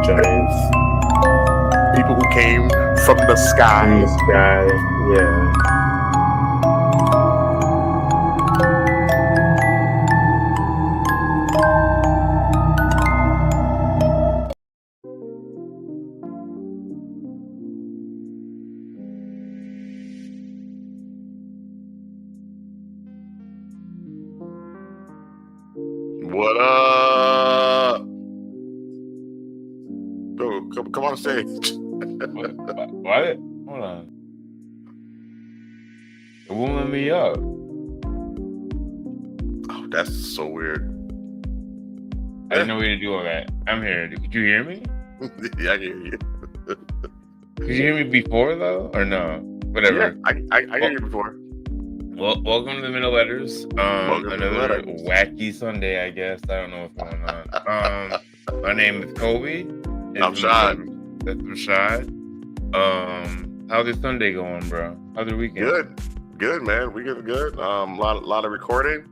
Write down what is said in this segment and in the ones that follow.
giants People who came from the in the sky. sky. Yeah. What up? Go, come on stage. What? Hold on. It won't let me up. Oh, that's so weird. I didn't know we to do all that. I'm here. Could you hear me? Yeah, I hear you. Could you hear me before though, or no? Whatever. Yeah, I hear you before. Well, welcome to the Middle Letters. Welcome to the Another Letters. wacky Sunday, I guess. I don't know what's going on. My name is Kobe. I'm Shad. That's Rashad. How's your Sunday going, bro? How's your weekend? Good, man. We good. Lot of recording.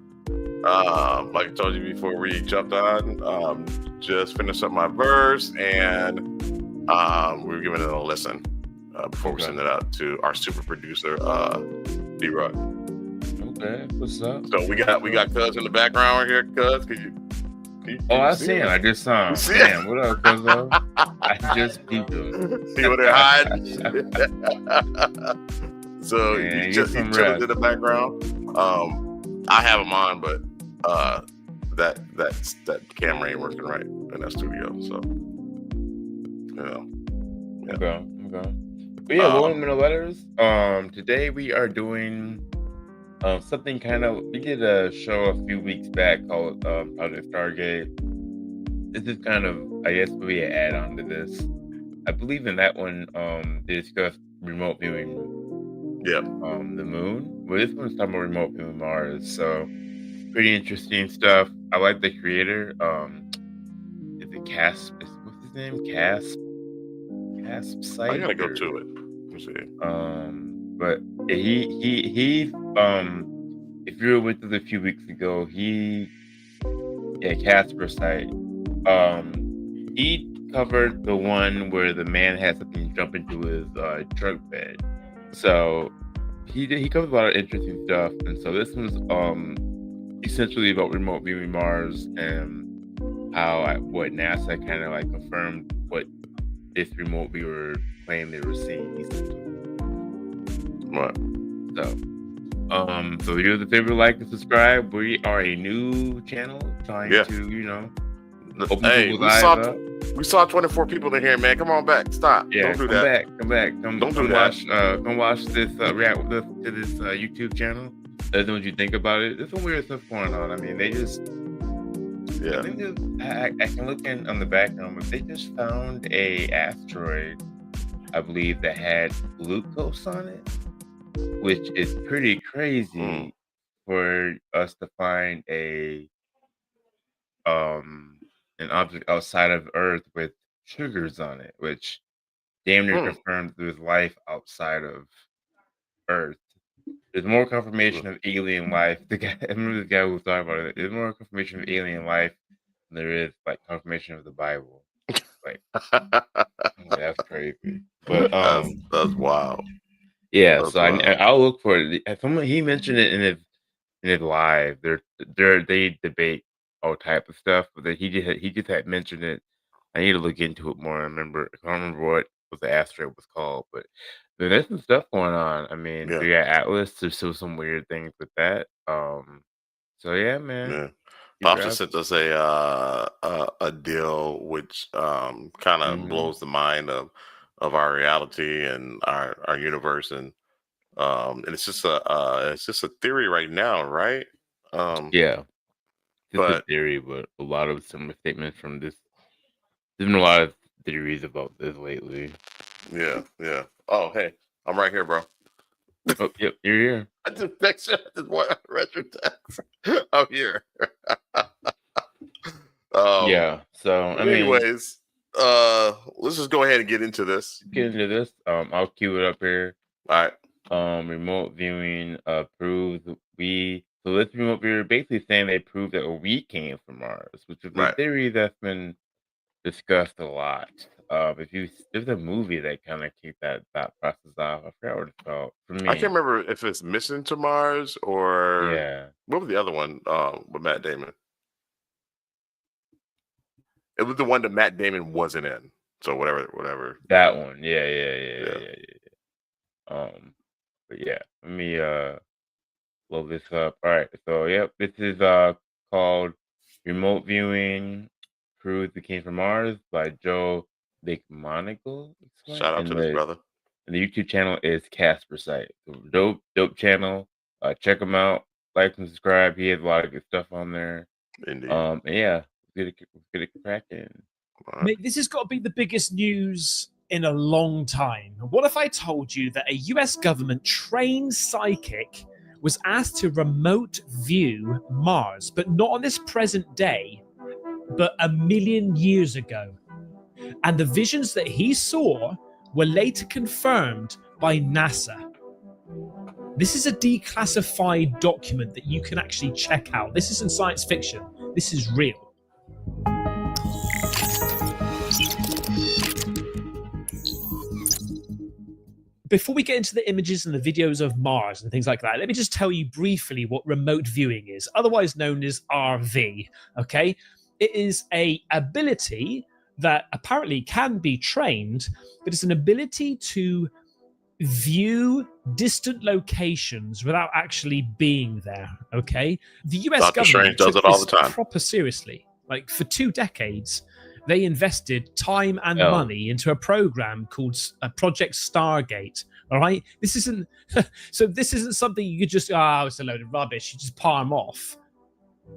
Like I told you before we jumped on, just finished up my verse, and we're giving it a listen before we send it out to our super producer, D-Rock. Okay, what's up? So we got Cuz in the background here. Cuz, can you I see him. I just saw him. Damn, what up, Cuzzo? I just peeped him. See where they're hiding? So he chilling in the background. I have him on, but that camera ain't working right in that studio. So yeah. Okay. But yeah, welcome to the Letters. Today we are doing something kind of. We did a show a few weeks back called Project Stargate. This is kind of, I guess, be an add-on to this. I believe in that one. They discussed remote viewing. Yeah. The moon. Well, this one's talking about remote viewing Mars. So pretty interesting stuff. I like the creator. Is it Casp? What's his name? Casoersight. I gotta go to it. Let's see. But he if you were with us a few weeks ago, Casoersight. He covered the one where the man had something jump into his truck bed. So he covers a lot of interesting stuff, and so this was essentially about remote viewing Mars and how what NASA kind of like confirmed what this remote viewer claimed they were seeing. What? So you're the favorite, like and subscribe. We are a new channel trying to, open people's eyes up. We saw 24 people in here, man. Come on back. Stop. Yeah, don't do that. Come back. Don't do that. Come watch this. React with us to this YouTube channel. Let us know what you think about it. There's some weird stuff going on. I mean, they just. Yeah. I can look in on the background, but they just found a asteroid, I believe, that had glucose on it, which is pretty crazy for us to find an object outside of Earth with sugars on it, which damn near confirms there's life outside of Earth. There's more confirmation of alien life. I remember the guy who was talking about it. There's more confirmation of alien life than there is like confirmation of the Bible. Like that's crazy. But that's wild. Yeah, that's wild. I'll look for it. He mentioned it in his live. They debate all type of stuff, but he just had mentioned it. I need to look into it more. I don't remember what the asteroid was called, but there's some stuff going on. I mean, we got Atlas. There's still some weird things with that. So yeah, man. Yeah. Pops sent us a deal which kind of blows the mind of our reality and our universe, and it's just a theory right now, right? Yeah. It's a theory, but a lot of similar statements from this. There's been a lot of theories about this lately. Yeah. Oh, hey, I'm right here, bro. Oh, yep, you're here. I just text you. I just want to retro text. I'm here. Yeah. So anyways, let's just go ahead and get into this. I'll cue it up here. All right. Remote viewing proves So this remote viewer basically saying they proved that we came from Mars, which is a theory that's been discussed a lot. There's a movie that kind of kicked that process off. I forgot what it's called. For me, I can't remember if it's Mission to Mars or yeah, what was the other one with Matt Damon. It was the one that Matt Damon wasn't in. So whatever. that one. Yeah. But yeah, let me load this up. All right, so yep, this is called Remote Viewing Crews That Came from Mars by Joe McMoneagle Explained. Shout out to this brother. And the YouTube channel is Casoersight. So dope channel. Check him out. Like and subscribe. He has a lot of good stuff on there. Indeed. And yeah, let's get it cracking. All right. Mate, this has got to be the biggest news in a long time. What if I told you that a US government trained psychic was asked to remote view Mars, but not on this present day, but 1 million years ago? And the visions that he saw were later confirmed by NASA. This is a declassified document that you can actually check out. This isn't science fiction. This is real. Before we get into the images and the videos of Mars and things like that, let me just tell you briefly what remote viewing is, otherwise known as RV, okay? It is a ability that apparently can be trained, but it's an ability to view distant locations without actually being there, okay? The US Doctor Strange government does took it all this the time. proper seriously. Like, for 2 decades, they invested time and money into a program called Project Stargate. All right, this isn't something you could just it's a load of rubbish. You just palm off.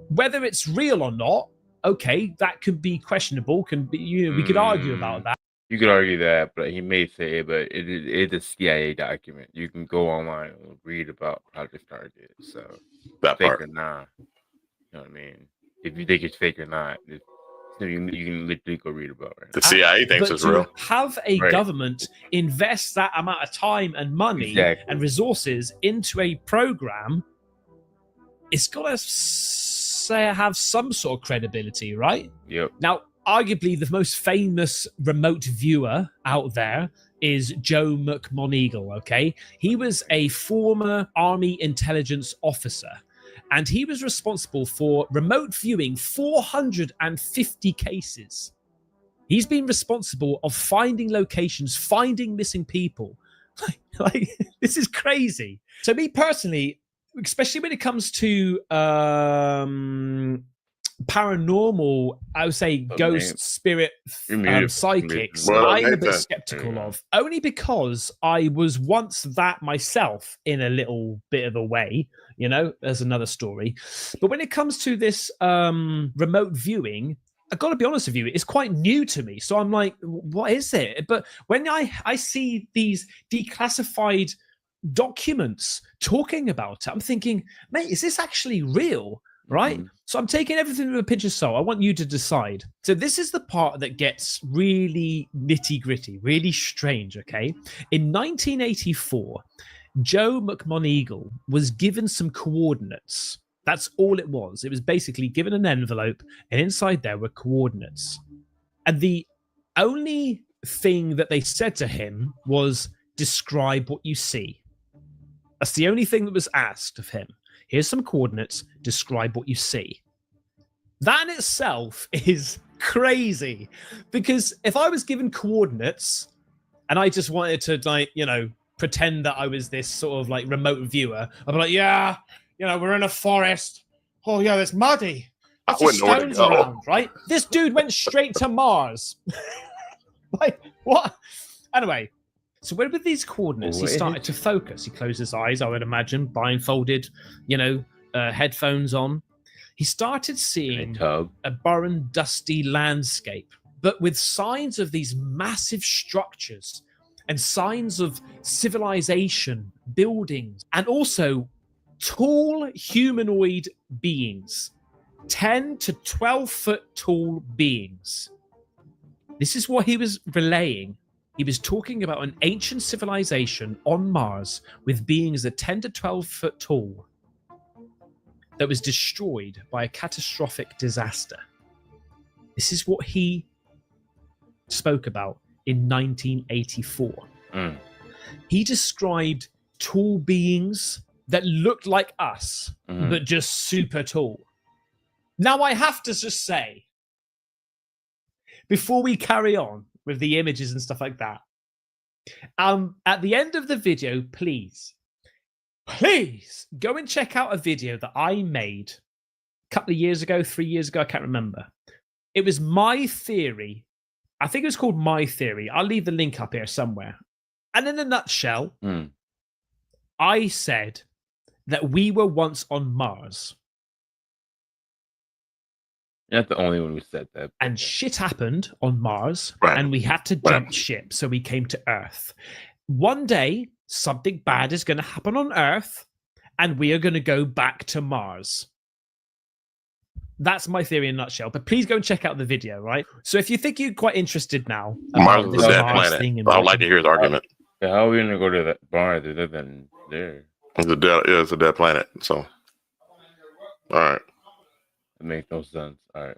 Whether it's real or not, okay, that could be questionable. We could argue about that. You could argue that, but he may say, but it is a CIA document. You can go online and read about Project Stargate. So That fake part. or not, you know what I mean? If you think it's fake or not, you can literally go read about it. The CIA thinks But it's to real. have a government invest that amount of time and money and resources into a program, it's got to have some sort of credibility, right? Yep. Now, arguably the most famous remote viewer out there is Joe McMoneagle, okay? He was a former Army intelligence officer, and he was responsible for remote viewing 450 cases. He's been responsible of finding locations, finding missing people. Like, this is crazy. So me personally, especially when it comes to paranormal, I would say ghost, spirit, psychics, I'm a bit skeptical of, only because I was once that myself in a little bit of a way, you know, there's another story. But when it comes to this remote viewing, I got to be honest with you, it's quite new to me. So I'm like, what is it? But when I see these declassified documents talking about it, I'm thinking, mate, is this actually real? Right? Mm-hmm. So I'm taking everything with a pinch of salt. I want you to decide. So this is the part that gets really nitty gritty, really strange, okay? In 1984, Joe McMoneagle was given some coordinates. That's all it was. It was basically given an envelope, and inside there were coordinates. And the only thing that they said to him was, describe what you see. That's the only thing that was asked of him. Here's some coordinates, describe what you see. That in itself is crazy, because if I was given coordinates and I just wanted to, like, you know, pretend that I was this sort of like remote viewer, I'd be like, yeah, you know, we're in a forest. Oh yeah, it's muddy. Lots of stones around, right? This dude went straight to Mars. Like, what? Anyway. So with these coordinates, he started to focus. He closed his eyes, I would imagine, blindfolded, you know, headphones on. He started seeing a barren, dusty landscape, but with signs of these massive structures and signs of civilization, buildings, and also tall humanoid beings, 10 to 12 foot tall beings. This is what he was relaying. He was talking about an ancient civilization on Mars with beings that 10 to 12 foot tall that was destroyed by a catastrophic disaster. This is what he spoke about in 1984. He described tall beings that looked like us, but just super tall. Now, I have to just say, before we carry on with the images and stuff like that, at the end of the video, please go and check out a video that I made a couple of years ago, 3 years ago, I can't remember. It was my theory. I think it was called My Theory. I'll leave the link up here somewhere. And in a nutshell, I said that we were once on Mars. You're not the only one who said that. And shit happened on Mars, and we had to jump ship, so we came to Earth. One day, something bad is going to happen on Earth, and we are going to go back to Mars. That's my theory in a nutshell. But please go and check out the video, right? So if you think you're quite interested now, Mars is a dead planet. I would like to hear his argument. Yeah, how are we going to go to that Mars other than there? It's a dead planet. So, all right. It makes no sense. All right.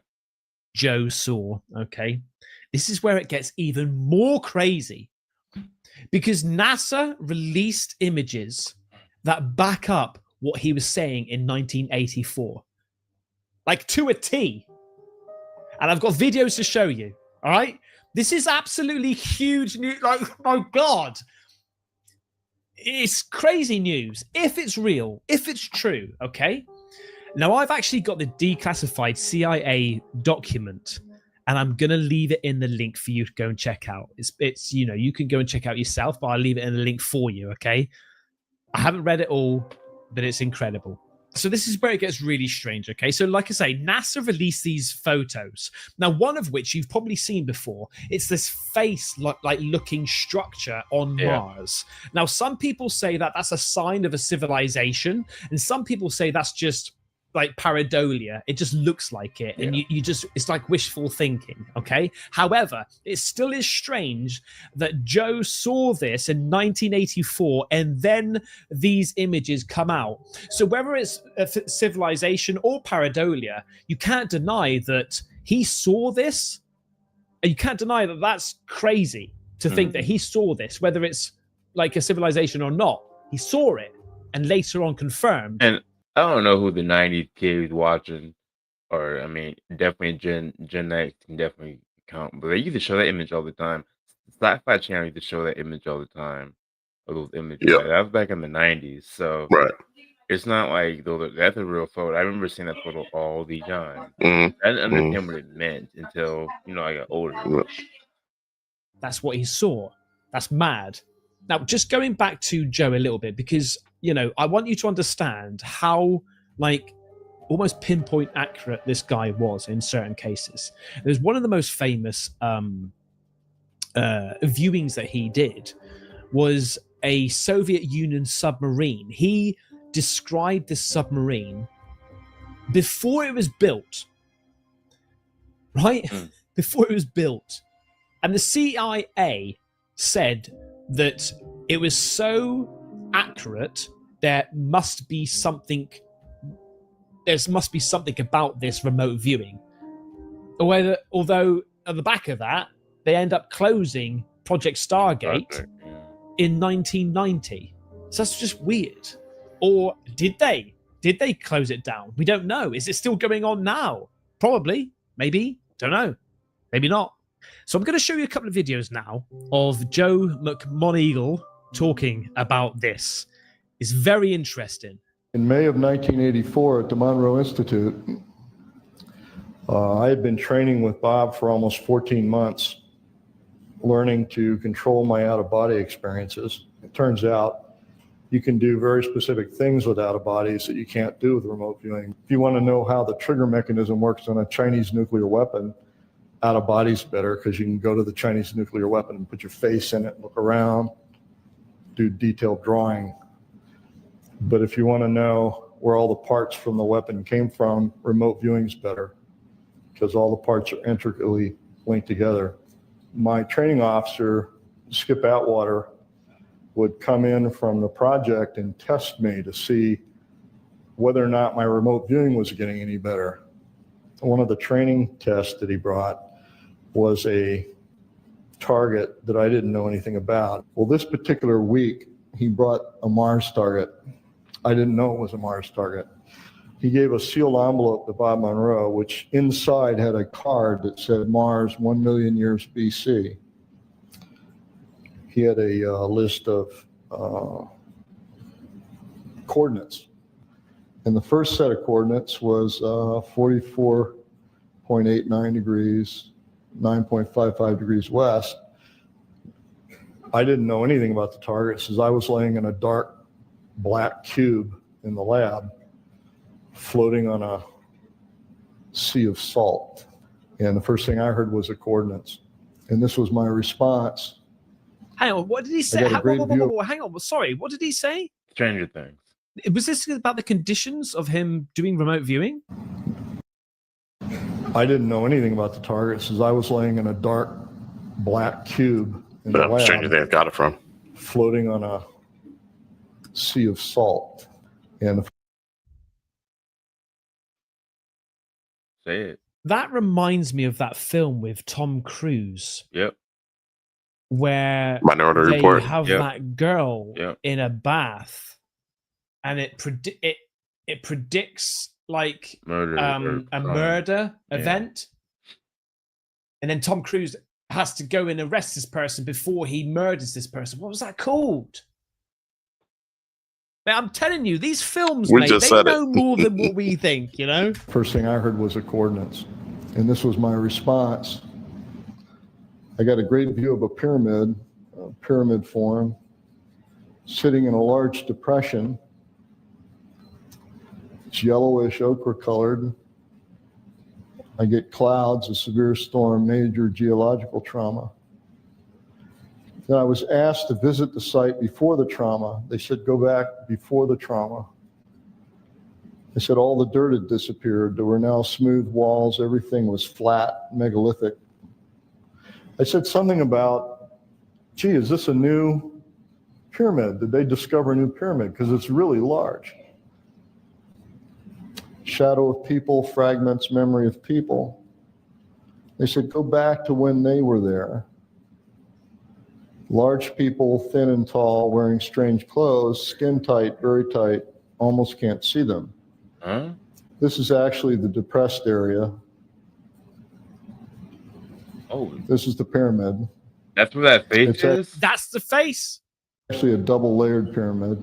Joe saw, okay? This is where it gets even more crazy. Because NASA released images that back up what he was saying in 1984. Like to a T. And I've got videos to show you. All right? This is absolutely huge news. Like, my God. It's crazy news. If it's real, if it's true, okay? Now, I've actually got the declassified CIA document, and I'm going to leave it in the link for you to go and check out. It's you can go and check out yourself, but I'll leave it in the link for you, okay? I haven't read it all, but it's incredible. So this is where it gets really strange, okay? So like I say, NASA released these photos. Now, one of which you've probably seen before. It's this face-like looking structure on Mars. Now, some people say that that's a sign of a civilization, and some people say that's just like pareidolia. It just looks like it, and you just, it's like wishful thinking, okay? However, it still is strange that Joe saw this in 1984 and then these images come out. So whether it's a civilization or pareidolia, you can't deny that he saw this, and you can't deny that that's crazy to think that he saw this, whether it's like a civilization or not. He saw it and later on confirmed. And I don't know who the 90s kid was watching, or I mean, definitely Gen X can definitely count, but they used to show that image all the time. Sci-Fi Channel used to show that image all the time, of those images. Yeah. Like, that was back in the 90s, so it's not like that's a real photo. I remember seeing that photo all the time. I didn't understand what it meant until I got older. That's what he saw. That's mad. Now, just going back to Joe a little bit, because I want you to understand how, like, almost pinpoint accurate this guy was in certain cases. There's one of the most famous viewings that he did was a Soviet Union submarine. He described this submarine before it was built, right? Before it was built. And the CIA said that it was so accurate, there must be something about this remote viewing. Although at the back of that, they end up closing Project Stargate in 1990. So that's just weird. Or did they? Did they close it down? We don't know. Is it still going on now? Probably. Maybe. Don't know. Maybe not. So I'm going to show you a couple of videos now of Joe McMoneagle talking about this. It's very interesting. In May of 1984 at the Monroe Institute, I had been training with Bob for almost 14 months, learning to control my out-of-body experiences. It turns out you can do very specific things with out-of-bodies that you can't do with remote viewing. If you want to know how the trigger mechanism works on a Chinese nuclear weapon, out-of-body's better, because you can go to the Chinese nuclear weapon and put your face in it, look around, do detailed drawing. But if you want to know where all the parts from the weapon came from, remote viewing's better, because all the parts are intricately linked together. My training officer, Skip Atwater, would come in from the project and test me to see whether or not my remote viewing was getting any better. One of the training tests that he brought was a target that I didn't know anything about. Well, this particular week, he brought a Mars target. I didn't know it was a Mars target. He gave a sealed envelope to Bob Monroe, which inside had a card that said Mars 1 million years BC. He had a list of coordinates. And the first set of coordinates was 44.89 degrees, 9.55 degrees west. I didn't know anything about the targets as I was laying in a dark black cube in the lab, floating on a sea of salt. And the first thing I heard was the coordinates. And this was my response. Hang on, what did he say? Hang on, sorry, what did he say? Stranger Things. Was this about the conditions of him doing remote viewing? I didn't know anything about the targets as I was laying in a dark black cube in the lab, Stranger Things got it from. floating on a sea of salt. And Say it. That reminds me of that film with Tom Cruise. Yep. Where Minority they Report. have that girl Yep. in a bath, and it predicts like Murder. a murder event, and then Tom Cruise has to go and arrest this person before he murders this person. What was that called? Man, I'm telling you, these films, mate, they know more than what we think, you know? first thing I heard was the coordinates. And this was my response. I got a great view of a pyramid form, sitting in a large depression. It's yellowish ochre colored. I get clouds, a severe storm, major geological trauma. Then I was asked to visit the site before the trauma. They said, go back before the trauma. They said all the dirt had disappeared. There were now smooth walls. Everything was flat, megalithic. I said something about, gee, is this a new pyramid? Did they discover a new pyramid? Because it's really large. Shadow of people, fragments, memory of people. They said, go back to when they were there. Large people, thin and tall, wearing strange clothes, skin tight, very tight, almost can't see them. Huh? This is actually the depressed area. Oh, This is the pyramid. that's where that face It's a- is? That's the face. Actually a double layered pyramid.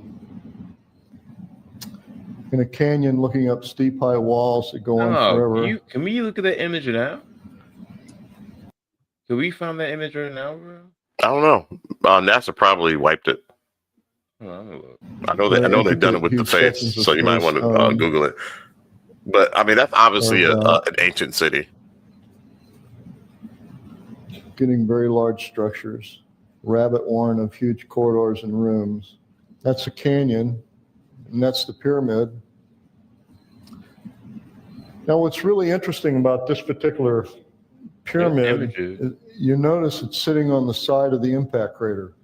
In a canyon looking up steep high walls that go on forever. Can we look at that image now? Can we find that image right now, bro? I don't know. NASA probably wiped it. Oh, I'm gonna look. I know they've done it with the face, so you might want to Google it. But I mean, that's obviously an ancient city. Getting very large structures, rabbit warren of huge corridors and rooms. That's a canyon, and that's the pyramid. Now, what's really interesting about this particular pyramid, you notice it's sitting on the side of the impact crater.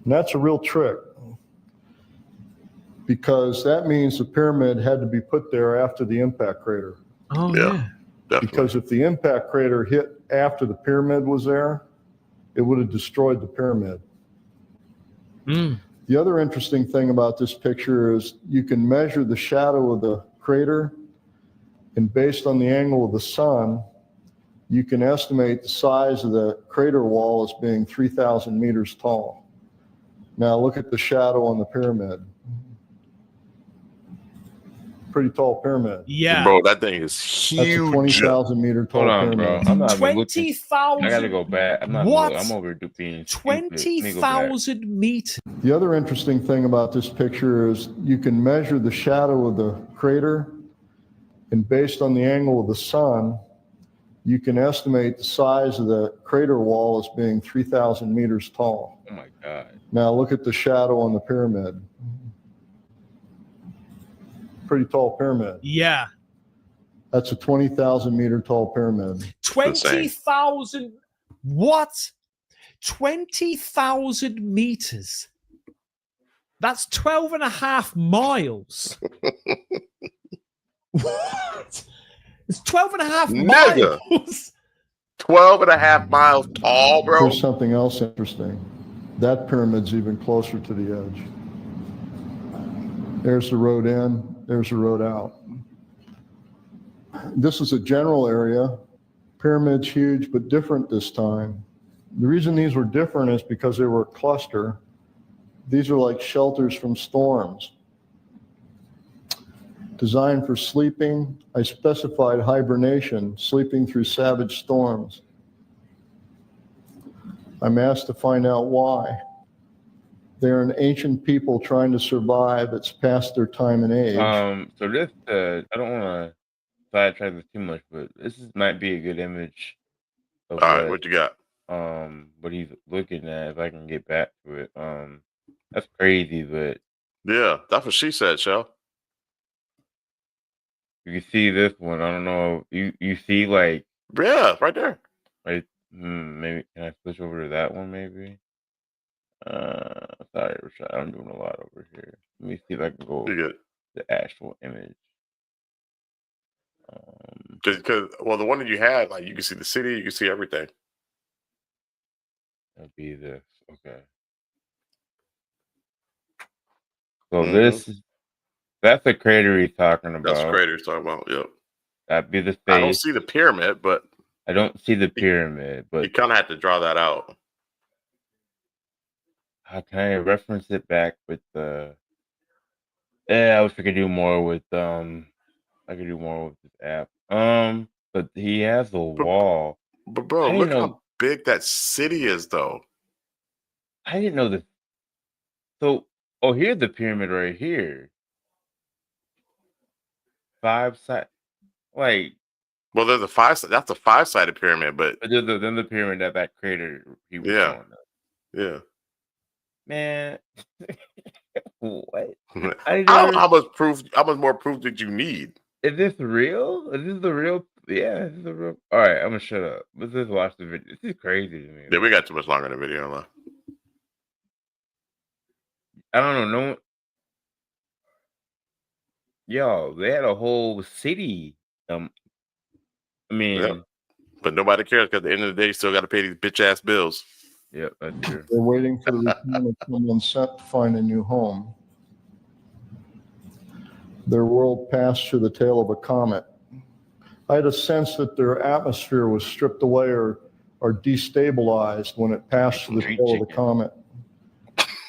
And that's a real trick, because that means the pyramid had to be put there after the impact crater. Oh, yeah. Definitely. Because if the impact crater hit after the pyramid was there, it would have destroyed the pyramid. Mm. The other interesting thing about this picture is you can measure the shadow of the crater, and based on the angle of the sun, you can estimate the size of the crater wall as being 3,000 meters tall. Now look at the shadow on the pyramid. Pretty tall pyramid. Yeah. Bro, that thing is huge. That's a 20,000 meter tall pyramid. Bro. I'm not 20,000. I gotta go back. I'm over being 20,000 meters. The other interesting thing about this picture is you can measure the shadow of the crater, and based on the angle of the sun, you can estimate the size of the crater wall as being 3,000 meters tall. Oh my God. Now look at the shadow on the pyramid. Pretty tall pyramid. Yeah. That's a 20,000 meter tall pyramid. 20,000. What? 20,000 meters. That's 12 and a half miles. What? It's 12 and a half miles. 12.5 miles tall, bro. Here's something else interesting. That pyramid's even closer to the edge. There's the road in, there's the road out. This is a general area. Pyramid's huge, but different this time. The reason these were different is because they were a cluster. These are like shelters from storms. Designed for sleeping, I specified hibernation, sleeping through savage storms. I'm asked to find out why. They're an ancient people trying to survive. It's past their time and age. So this, I don't want to sidetrack this too much, but might be a good image of All right, what you got? What he's looking at, if I can get back to it. That's crazy, but yeah, that's what she said, Shell. You can see this one. I don't know. You see like right there. Right. Maybe can I switch over to that one? Maybe. Sorry, Rashad. I'm doing a lot over here. Let me see if I can go to the actual image. Because the one that you had, like you can see the city, you can see everything. That'll be this. Okay. So that's the crater he's talking about. That's the crater he's talking about. Yep. That'd be the face. I don't see the pyramid, but I don't see the pyramid, but you kind of have to draw that out. How can I reference it back with the? I wish I could do more with I could do more with this app. But he has a wall. But bro, look how big that city is, though. I didn't know this. So, here's the pyramid right here. 5 side, like. Well, there's a 5. That's a 5-sided pyramid, but then the pyramid that crater he was showing us. Yeah. Man, what? I don't know how much more proof did you need? Is this real? Is this the real? Yeah, this is the real. All right, I'm gonna shut up. Let's just watch the video. This is crazy to me. Yeah, we got too much longer in the video left. I don't know. No, yo, they had a whole city. I mean, but nobody cares because at the end of the day, you still got to pay these bitch ass bills. Yep, that's true. They're waiting for the return of someone sent to find a new home. Their world passed through the tail of a comet. I had a sense that their atmosphere was stripped away or destabilized when it passed through the tail of the comet.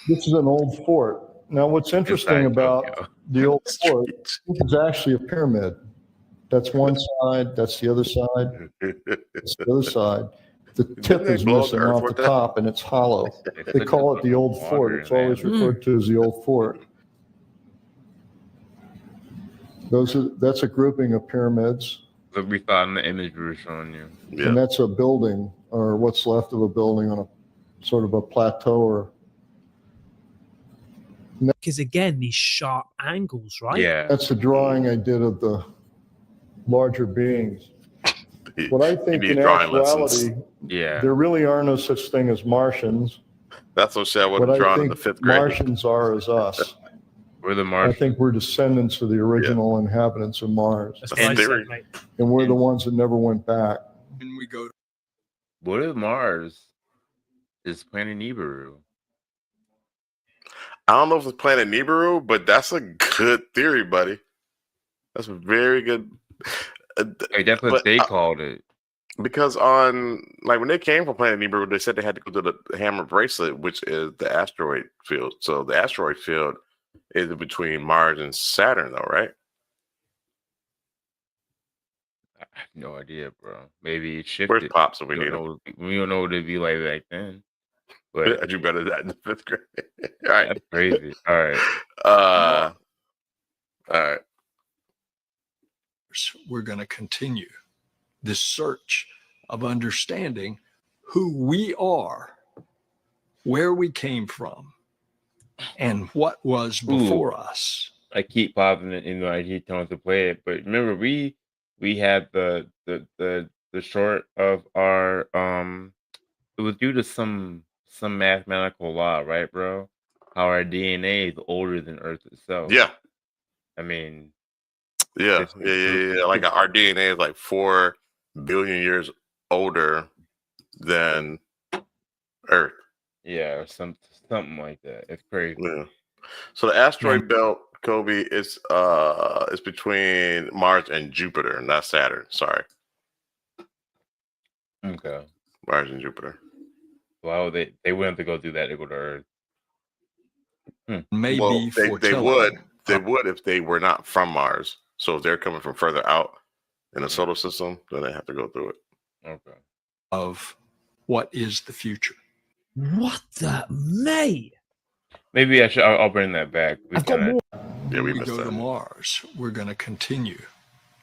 This is an old fort. Now, what's interesting about the old fort, this is actually a pyramid. That's one side, that's the other side, that's the other side. The tip is missing off the top and it's hollow. They call it the old fort. It's always referred to as the old fort. That's a grouping of pyramids. That we thought in the image we were showing you. Yeah. And that's a building, or what's left of a building on a sort of a plateau. Or because again, these sharp angles, right? Yeah. That's a drawing I did of the larger beings. What I think in actuality, there really are no such thing as Martians. That's what I would have drawn in the 5th grade. Martians are as us. We're the Martians. I think we're descendants of the original inhabitants of Mars. And we're the ones that never went back. And we go. What if Mars is planet Nibiru? I don't know if it's planet Nibiru, but that's a good theory, buddy. That's a very good. That's what they called it. Because when they came from planet Nibiru, they said they had to go to the Hammer Bracelet, which is the asteroid field. So the asteroid field is between Mars and Saturn, though, right? I have no idea, bro. Maybe it shifted. Where's Pops? We don't know what it'd be like back then. But you better that in the 5th grade. All right, that's crazy. All right. All right. We're going to continue this search of understanding who we are, where we came from, and what was before us. I keep pausing it, I keep telling to play it, but remember we had the short of our it was due to some mathematical law, right, bro? How our DNA is older than Earth itself. Yeah. I mean. Yeah. Like our DNA is like 4 billion years older than Earth. Yeah, or something like that. It's crazy. Yeah. So the asteroid belt, Kobe, is between Mars and Jupiter, not Saturn. Sorry. Okay. Mars and Jupiter. Why would they wouldn't have to go through that to go to Earth? Maybe Well, they would if they were not from Mars. So if they're coming from further out in the solar system, then they have to go through it. Okay. Of what is the future? What the mate? Maybe I'll bring that back. I've got more. Yeah, we go that. to Mars. We're going to continue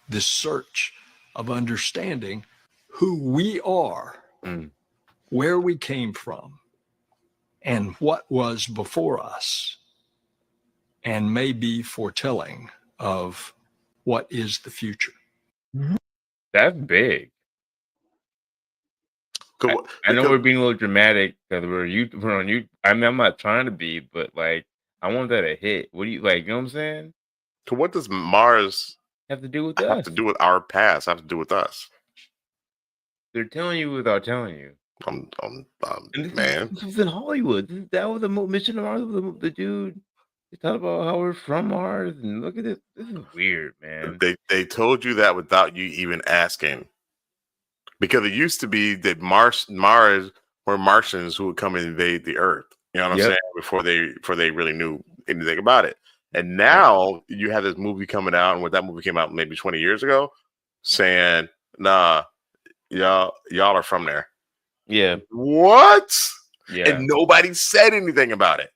this search of understanding who we are, where we came from, and what was before us, and may be foretelling of what is the future. That's big. I know we're being a little dramatic because we're on you. I mean, I'm not trying to be, but like, I want that to hit. What do you like? You know what I'm saying? So what does Mars have to do with us? Have to do with our past? Have to do with us? They're telling you without telling you. Man. This was in Hollywood. That was the mission of Mars. The dude. They talked about how we're from Mars, and look at this. This is weird, man. They told you that without you even asking, because it used to be that Mars were Martians who would come and invade the Earth. You know what I'm saying? Before they really knew anything about it. And now you have this movie coming out, and when that movie came out maybe 20 years ago, saying, "Nah, y'all are from there." Yeah. What? Yeah. And nobody said anything about it.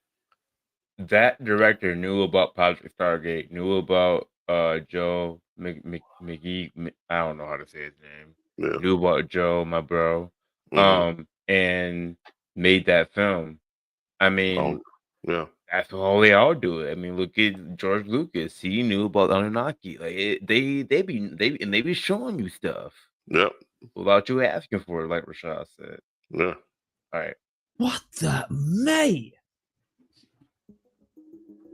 That director knew about Project Stargate, knew about Joe McGee. I don't know how to say his name. Yeah. Knew about Joe, my bro, and made that film. I mean, that's how they all do it. I mean, look at George Lucas. He knew about Anunnaki. Like they be showing you stuff. Yep. Without you asking for it, like Rashad said. Yeah. All right. What the mate?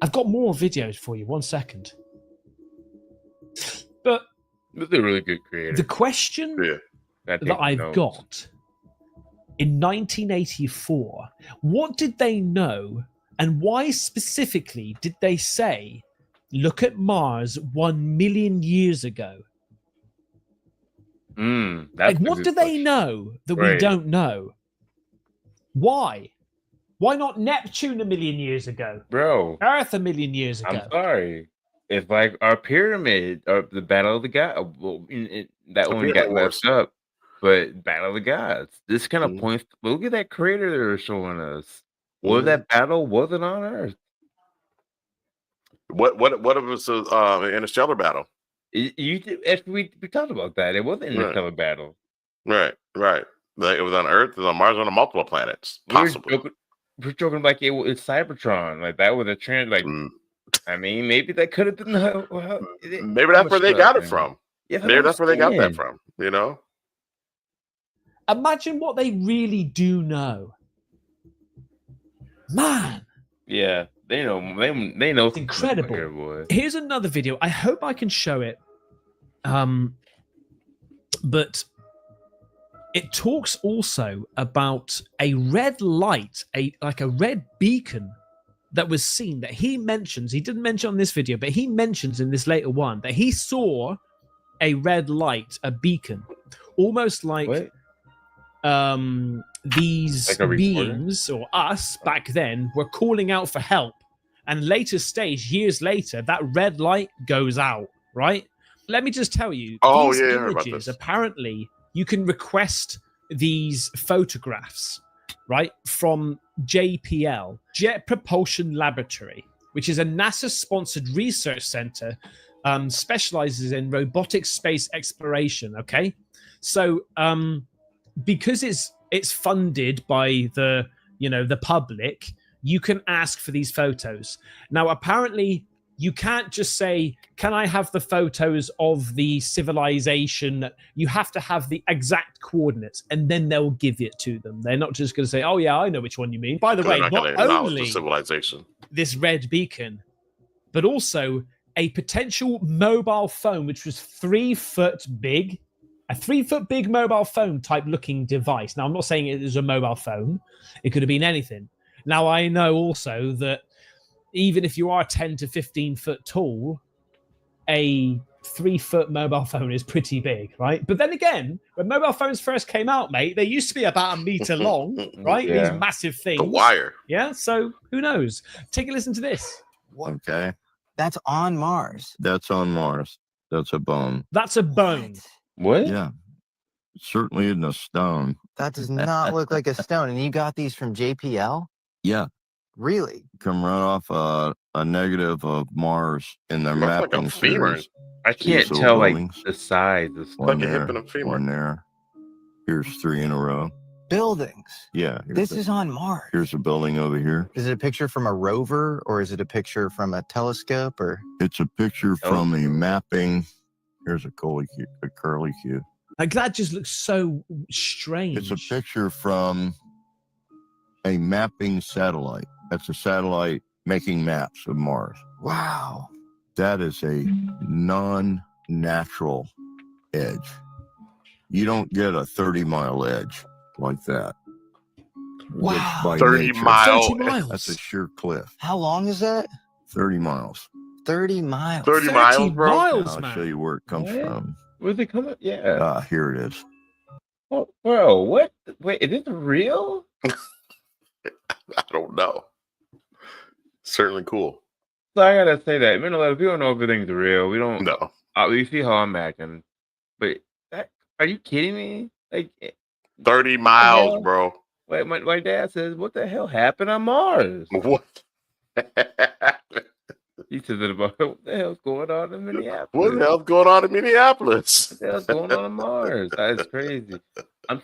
I've got more videos for you. 1 second. But they're really good creators. The question that I've got in 1984, what did they know, and why specifically did they say, "Look at Mars 1 million years ago"? Like, what do they know that we don't know? Why? Why not Neptune 1 million years ago? Bro. Earth 1 million years ago? I'm sorry. It's like our pyramid, or the Battle of the Gods. Well, that one got messed up, but Battle of the Gods. This kind of points. Look at that crater they're showing us. What that battle wasn't on Earth? What if it was an interstellar battle? We talked about that. It wasn't an interstellar battle. Right. Like it was on Earth, it was on Mars, on multiple planets, possibly. We're joking like it's Cybertron, like that was a trend. Like, I mean, maybe that could have been. Maybe that's where they got it from. Yeah, maybe that's where they got that from. You know. Imagine what they really do know, man. Yeah, they know. They know. It's incredible. Here, here's another video. I hope I can show it. But it talks also about a red light, like a red beacon that was seen, that he mentions. He didn't mention on this video, but he mentions in this later one that he saw a red light, a beacon, almost like these like beings or us back then were calling out for help. And later stage, years later, that red light goes out, right? Let me just tell you, these images, apparently, you can request these photographs, right, from JPL, Jet Propulsion Laboratory, which is a NASA-sponsored research center, specializes in robotic space exploration, okay? So, because it's funded by the public, you can ask for these photos. Now, apparently, you can't just say, "Can I have the photos of the civilization?" You have to have the exact coordinates, and then they'll give it to them. They're not just going to say, "Oh yeah, I know which one you mean." By the way, not only civilization, this red beacon, but also a potential mobile phone, which was 3 foot big A 3-foot big mobile phone type looking device. Now, I'm not saying it is a mobile phone. It could have been anything. Now, I know also that even if you are 10 to 15 foot tall, a 3-foot mobile phone is pretty big, right? But then again, when mobile phones first came out, mate, they used to be about 1 meter long, right? Yeah. These massive things. The wire. Yeah, so who knows? Take a listen to this. Okay. That's on Mars. That's on Mars. That's a bone. That's a bone. What? Yeah. It certainly isn't a stone. That does not look like a stone. And you got these from JPL? Yeah. Really? Come right off a negative of Mars in their Looks like a mapping femur. series. I can't These tell little like buildings. the size of stuff. Like One a hip there, and a femur. one there. Here's 3 in a row. Buildings. Yeah. This is on Mars. Here's a building over here. Is it a picture from a rover or is it a picture from a telescope or? It's a picture from a mapping. Here's a curlicue. Like that just looks so strange. It's a picture from a mapping satellite. That's a satellite making maps of Mars. Wow. That is a non-natural edge. You don't get a 30-mile edge like that. Wow. That's by 30 nature. miles. 30 miles. That's a sheer cliff. How long is that? 30 miles. 30 miles. 30 miles, bro. miles, I'll man. show you where it comes What? from. Where's it coming? Yeah. Here it is. Oh, bro, what? Wait, is this real? I don't know. Certainly cool. So I gotta say that. We don't know if everything's real. We don't. No. We see how I'm acting. But are you kidding me? Like 30 miles, hell? bro. Wait, my dad says, "What the hell happened on Mars?" What? He says it about what the hell's going on in Minneapolis. What the hell's going on in Minneapolis? What the hell's going on Mars? That is crazy. I'm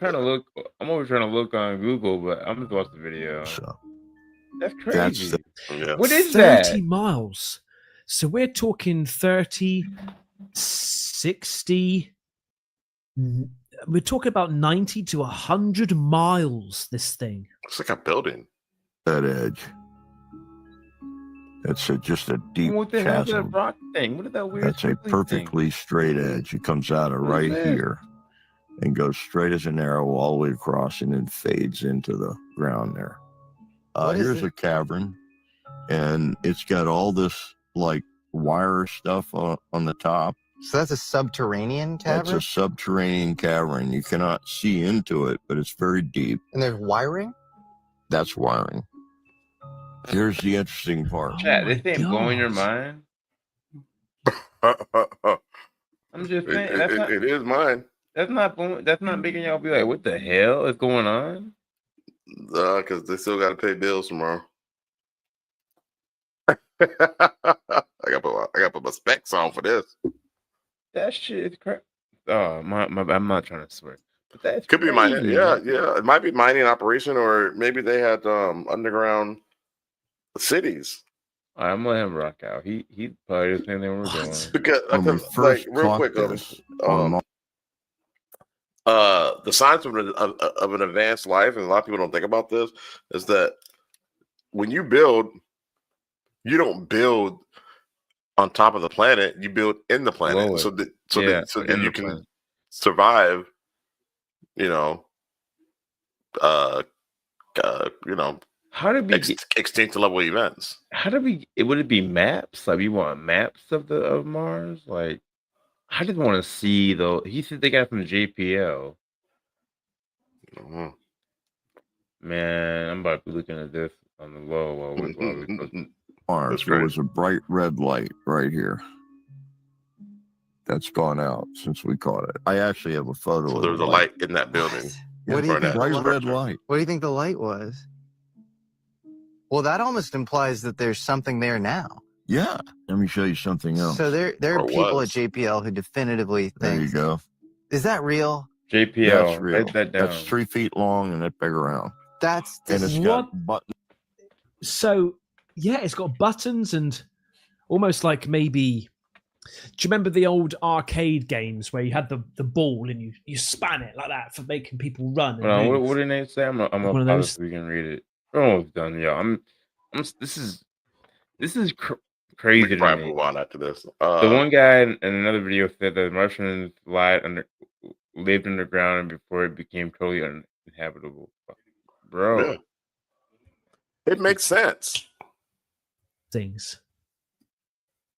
always trying to look on Google, but I'm just watching the video. So That's crazy. Yeah. What is 30 that? miles. So we're talking 30, 60. We're talking about 90 to 100 miles, this thing. It's like a building. that edge. That's just a deep What the hell is that chasm. rock thing? What is that weird? That's a squiggly thing? perfectly straight edge. It comes out of What right is that? here and goes straight as an arrow all the way across and then fades into the ground there. What is Here's it? a cavern, and it's got all this like wire stuff on the top. So that's a subterranean That's cavern? a subterranean cavern. You cannot see into it, but it's very deep. And there's wiring? That's wiring. Here's the interesting part. Chat, Oh this my ain't blowing your gosh. mind. I'm just saying It is mine. that's not making y'all be like, what the hell is going on? Because they still got to pay bills tomorrow. I got put my specs on for this. That shit is crap. Oh my, I'm not trying to swear, but that's Could be mining. crazy. Yeah. It might be mining operation, or maybe they had underground cities. All right, I'm gonna let him rock out. He probably the same thing we're doing. Because When we first real caught quick, this on the science of an advanced life, and a lot of people don't think about this, is that when you build, you don't build on top of the planet, you build in the planet, Below it. so Yeah, that in you the can planet. survive. How did we? Extinct level events. How did we? Would it be maps? Like we want maps of Mars? Like I just want to see though. He said they got it from the JPL. Mhm. Man, I'm about to be looking at this on the low while we Mars, That's there great. was a bright red light right here. That's gone out since we caught it. I actually have a photo So of there was the a light in that building. What do you Right think? now. bright The red light, light. what do you think the light was? Well, that almost implies that there's something there now. Yeah. Let me show you something else. So there Or are people was. at JPL who definitively there you think. go. Is that real? JPL. That's real. Write that down. That's 3 feet long and that big around. That's And it's got buttons. So yeah, it's got buttons and almost like maybe. Do you remember the old arcade games where you had the ball and you span it like that for making people run? And Hold on, move? what did they say? I'm One gonna of pause those- so we can read it. We're almost done, y'all. This is crazy We can to probably me. move on after this. The one guy in another video said that Russians lied lived underground before it became totally uninhabitable. Bro. Yeah. It makes sense. Things.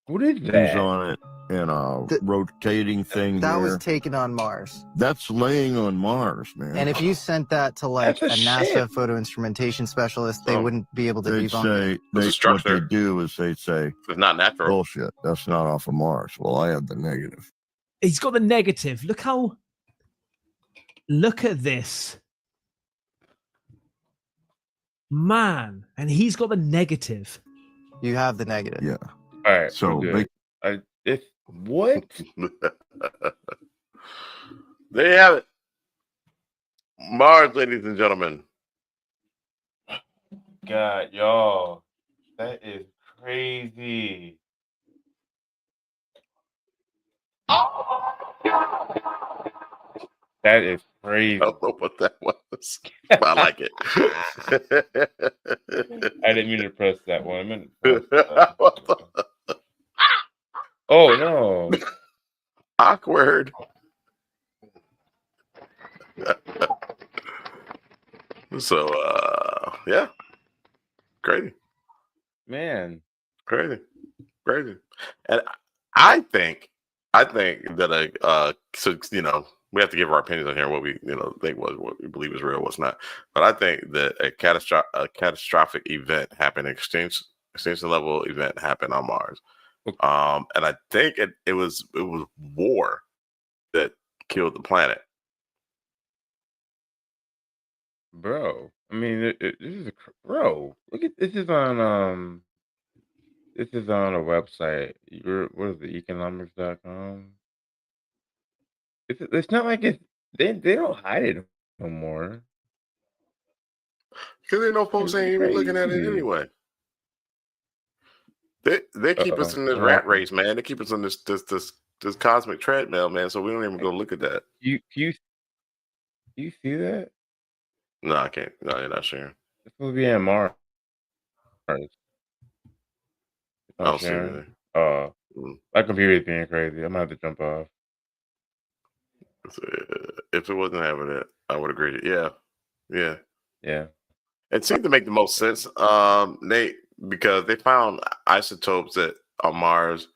What is Things that? on it and a rotating thing That was here. taken on Mars. That's laying on Mars, man. And if you sent that to like That's a a NASA ship. photo instrumentation specialist, they Oh. wouldn't be able to they'd debunk say it. It's a what they structure. do is they'd say, It's not natural. bullshit, that's not off of Mars. Well, I have the negative. He's got the negative. Look at this. Man. And he's got the negative. You have the negative. Yeah. All right. So So what? There you have it. Mars, ladies and gentlemen. God, y'all, that is crazy. That is crazy. I don't know what that was. But I like it. I didn't mean to press that one. I meant to press that. Oh no. Awkward. So yeah. Crazy. Man. Crazy. And I think that so we have to give our opinions on here, what we think was, what we believe is real, what's not. But I think that a catastrophic event happened, extinction level event happened on Mars. And I think it was war that killed the planet. Bro. I mean, this is bro. Look at this is on a website. What is it? Economics.com. It's not like they don't hide it no more. Because they know folks ain't even looking at it anyway. They keep us in this rat race, man. They keep us in this cosmic treadmill, man. So we don't even go look at that. You see that? No, I can't. No, you're not sharing. It's supposed to be in Mars. I don't see anything. My computer is being crazy. I'm gonna have to jump off. If it wasn't having it, I would agree. Yeah. It seemed to make the most sense, Nate, because they found isotopes on Mars,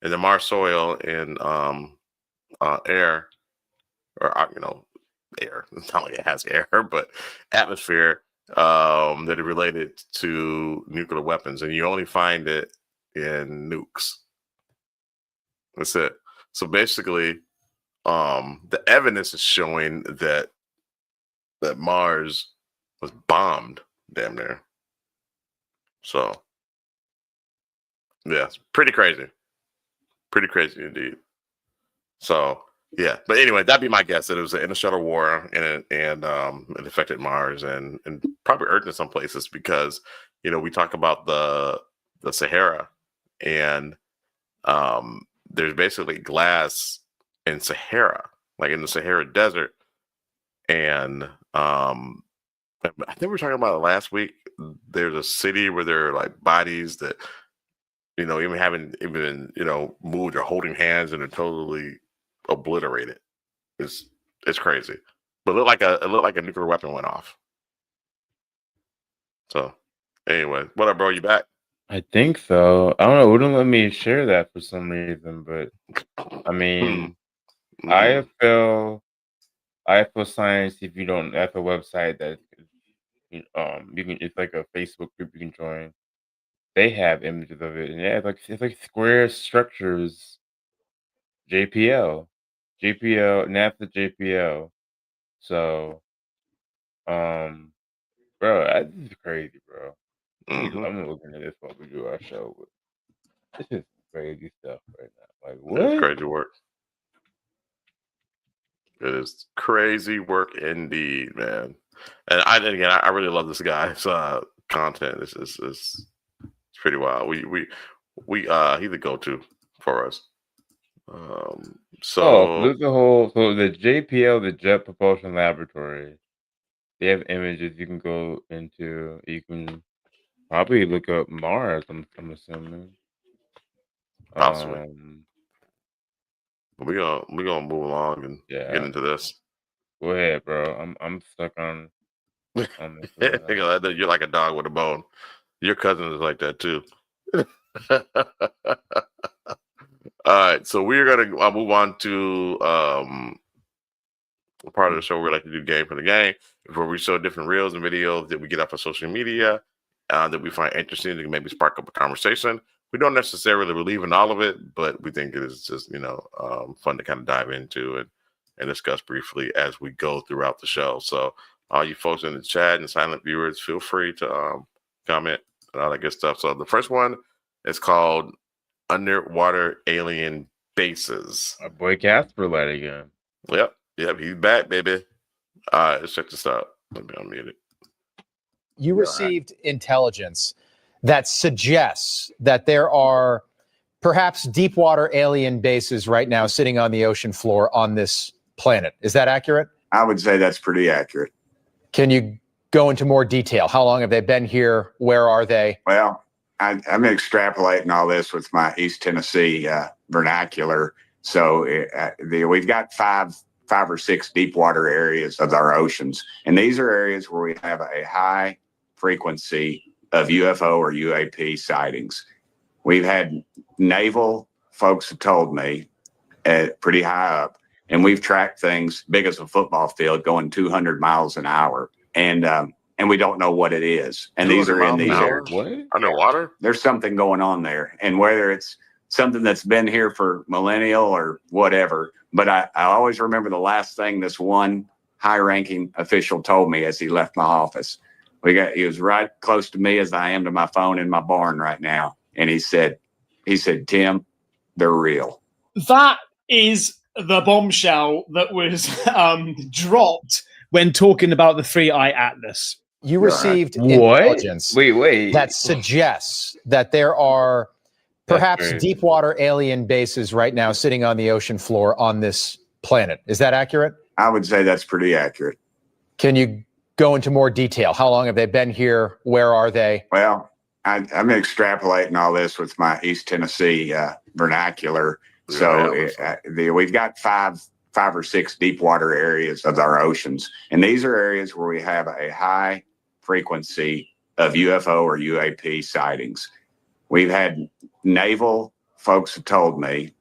in the Mars soil, and air, or air. It's not like it has air, but atmosphere that are related to nuclear weapons, and you only find it in nukes. That's it. So basically, the evidence is showing that Mars was bombed, damn near. So yeah, it's pretty crazy indeed. So yeah, but anyway, that'd be my guess, that it was an interstellar war, and it affected Mars and probably Earth in some places, because we talk about the Sahara, and there's basically glass in Sahara, like in the Sahara Desert, and I think we were talking about it last week. There's a city where there are like bodies that even haven't even moved or holding hands, and are totally obliterated. It's crazy, but it looked like a nuclear weapon went off. So anyway, what up, bro? You back? I think so. I don't know. It wouldn't let me share that for some reason, but I mean, IFL Science. If you don't have a website that you can, it's like a Facebook group you can join. They have images of it, and it's like square structures. JPL, NASA JPL. So, bro, this is crazy, bro. I'm looking at this while we do our show. This is crazy stuff right now. Like, what? It's crazy work. It is crazy work indeed, man. And I really love this guy's content. It's pretty wild. He's the go-to for us. So the JPL, the Jet Propulsion Laboratory, they have images you can go into. You can probably look up Mars. I'm assuming. Possibly. we gonna move along and get into this. Go ahead, bro. I'm stuck on this. You're like a dog with a bone. Your cousin is like that too. All right, so we're gonna move on to part of the show where we like to do game for the game, where we show different reels and videos that we get off of social media that we find interesting to maybe spark up a conversation. We don't necessarily believe in all of it, but we think it is just fun to kind of dive into and discuss briefly as we go throughout the show. So all you folks in the chat and silent viewers, feel free to comment and all that good stuff. So the first one is called Underwater Alien Bases. Our boy Casper led again. Yep, he's back, baby. All right, let's check this out. Let me unmute it. You received intelligence that suggests that there are perhaps deep water alien bases right now sitting on the ocean floor on this planet. Is that accurate? I would say that's pretty accurate. Can you go into more detail? How long have they been here? Where are they? Well, I'm extrapolating all this with my East Tennessee vernacular. So we've got five or six deep water areas of our oceans. And these are areas where we have a high frequency of UFO or UAP sightings. We've had naval folks have told me pretty high up, and we've tracked things big as a football field going 200 miles an hour. And we don't know what it is. And these are in these areas. What? Underwater? There's something going on there. And whether it's something that's been here for millennial or whatever, but I always remember the last thing this one high-ranking official told me as he left my office. He was right close to me as I am to my phone in my barn right now. And he said, Tim, they're real. That is the bombshell that was dropped when talking about the Three-Eye Atlas. You received intelligence that suggests that there are perhaps deep water alien bases right now sitting on the ocean floor on this planet. Is that accurate? I would say that's pretty accurate. Can you go into more detail? How long have they been here? Where are they? Well, I'm extrapolating all this with my East Tennessee vernacular. So we've got five or six deep water areas of our oceans. And these are areas where we have a high frequency of UFO or UAP sightings. We've had naval folks have told me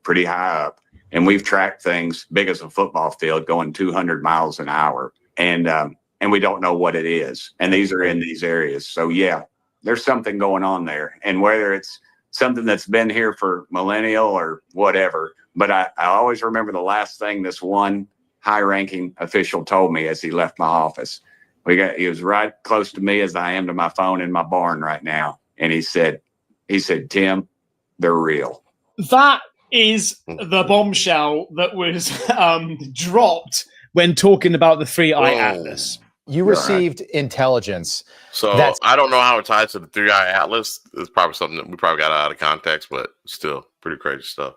pretty high up, and we've tracked things big as a football field going 200 miles an hour. And we don't know what it is. And these are in these areas. So yeah, there's something going on there. And whether it's something that's been here for millennial or whatever, but I always remember the last thing this one high-ranking official told me as he left my office. He was right close to me as I am to my phone in my barn right now. And he said, Tim, they're real. That is the bombshell that was dropped when talking about the Three-Eye Atlas. You received intelligence. So I don't know how it ties to the Three-Eye Atlas. It's probably something that we probably got out of context, but still pretty crazy stuff.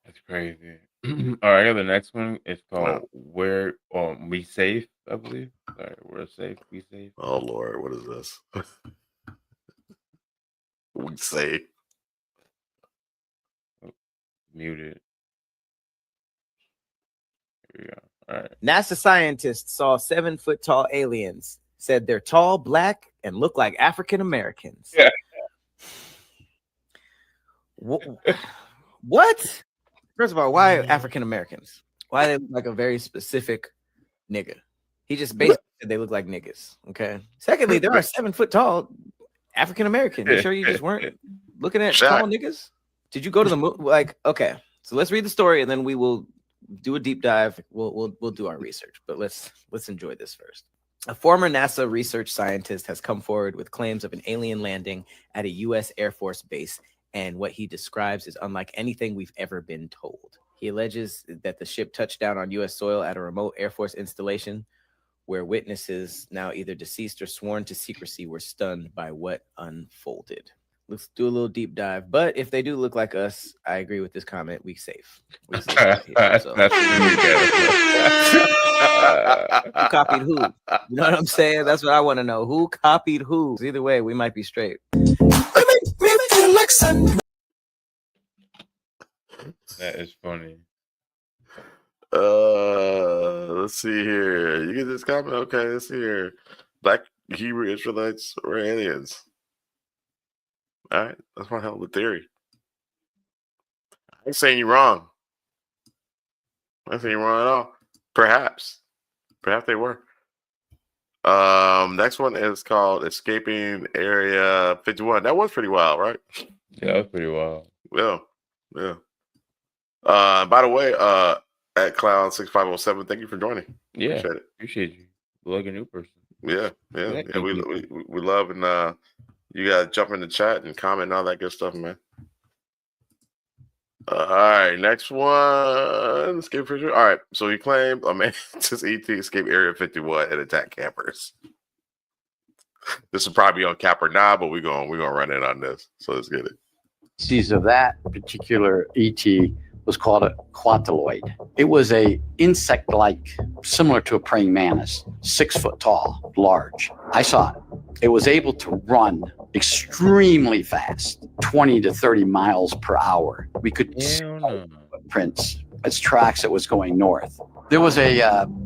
That's crazy. All right, I got the next one. It's called Where We Safe, I believe. All right, we're safe, we safe. Oh Lord, what is this? We safe. Muted. Here we go. All right. NASA scientists saw 7-foot-tall aliens. Said they're tall, black, and look like African Americans. Yeah. What? First of all, why African Americans? Why they look like a very specific nigga? He just basically said they look like niggas. Okay. Secondly, there are 7-foot-tall African Americans. You sure you just weren't looking at tall niggas? Did you go to the moon? Like, okay. So let's read the story and then we will do a deep dive. We'll do our research, but let's enjoy this first. A former NASA research scientist has come forward with claims of an alien landing at a U.S. Air Force base, and what he describes is unlike anything we've ever been told. He alleges that the ship touched down on U.S. soil at a remote Air Force installation where witnesses, now either deceased or sworn to secrecy, were stunned by what unfolded. Let's do a little deep dive. But if they do look like us, I agree with this comment. We safe. We safe here, so. That's really good. Who copied who? You know what I'm saying? That's what I want to know. Who copied who? Either way, we might be straight. That is funny. Let's see here. You get this comment? Okay, let's see here. Black Hebrew Israelites or aliens? All right, that's one hell of a theory. I ain't saying you're wrong. I ain't saying you're wrong at all. Perhaps they were. Next one is called Escaping Area 51. That was pretty wild, right? Yeah, that was pretty wild. Yeah. By the way, at Cloud6507, thank you for joining. Yeah, Appreciate it. Appreciate you. Like a new person. Yeah. We love and you guys jump in the chat and comment and all that good stuff, man. All right, next one. Escape for sure. All right, so he claimed a man just ET escaped Area 51 and attacked campers. This will probably be on Cap or Nah, but we're gonna run in on this. So let's get it. Species of that particular ET was called a quataloid. It was a insect-like, similar to a praying mantis, 6 foot tall, large. I saw it. It was able to run extremely fast, 20 to 30 miles per hour. We could see footprints, its tracks that was going north. There was a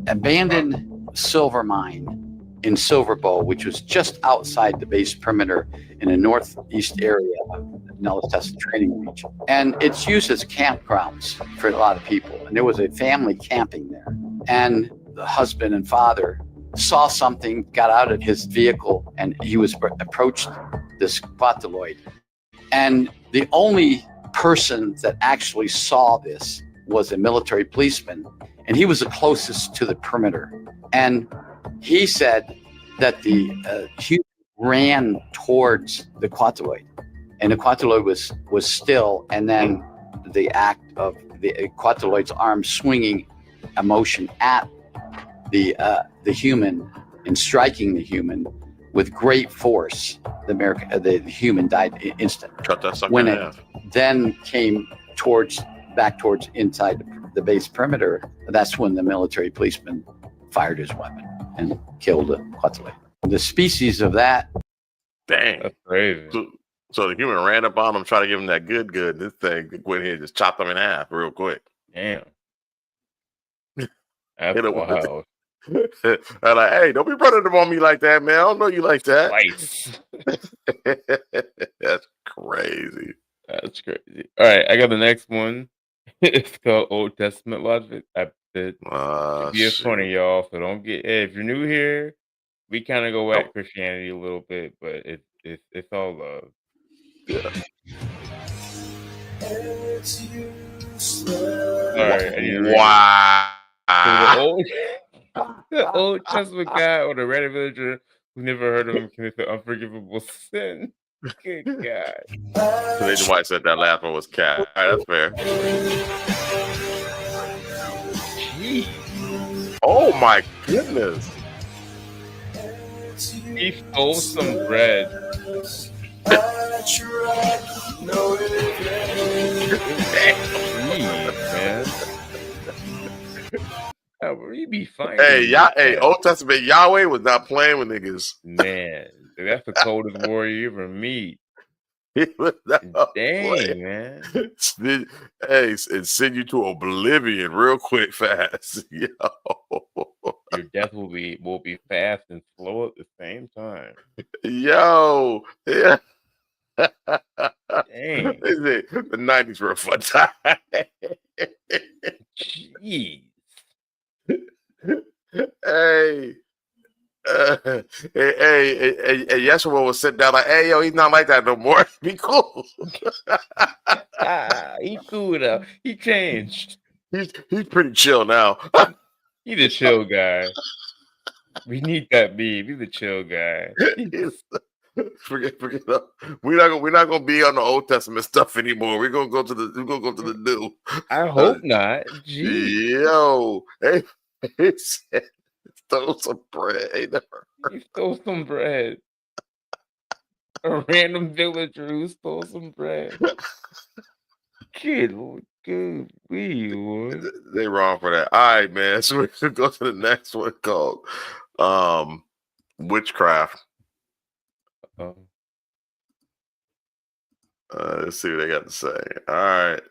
abandoned silver mine in Silver Bow, which was just outside the base perimeter in the northeast area of Nellis Test training region. And it's used as campgrounds for a lot of people. And there was a family camping there. And the husband and father saw something, got out of his vehicle, and he was approached this quataloid. And the only person that actually saw this was a military policeman, and he was the closest to the perimeter. And he said that the human ran towards the quataloid, and the quataloid was still, and then the act of the quataloid's arm swinging a motion at the human and striking the human with great force. The human died instant. Cut that sucker when in it half. then came back towards inside the base perimeter, that's when the military policeman fired his weapon and killed the quataloid. The species of that. Dang. That's crazy. So the human ran up on him, tried to give him that good. This thing went here and just chopped him in half real quick. Damn. That's wild. I'm like, hey, don't be running them on me like that, man. I don't know you like that. Twice. That's crazy. That's crazy. All right, I got the next one. It's called Old Testament logic. It's funny, y'all. So don't get. Hey, if you're new here, we kind of go at Christianity a little bit, but it's all love. Yeah. All right. Wow. The Old Testament guy or the random villager who never heard of him commit an unforgivable sin. Good God. So that's why I said that last one was cat. All right, that's fair. Jeez. Oh my goodness. He stole some bread. Man. We be fine. Hey, Old Testament Yahweh was not playing with niggas. Man, that's the coldest warrior you ever meet. Dang, man. Hey, and send you to oblivion real quick, fast. Yo. Your death will be fast and slow at the same time. Yo. Yeah. Dang. The 90s were a fun time. Jeez. Hey, Yeshua was sitting down like, hey, yo, he's not like that no more. Be cool. He cool now. He changed. He's pretty chill now. He's a chill guy. We need that meme. He's a chill guy. Forget. We're not gonna be on the Old Testament stuff anymore. We're gonna go to the new. I hope not. Jeez. Yo, hey, he said, stole some bread. He stole some bread. A random villager who stole some bread. Kid, good. They wrong for that. All right, man. So we're gonna go to the next one called witchcraft. Let's see what they got to say. All right.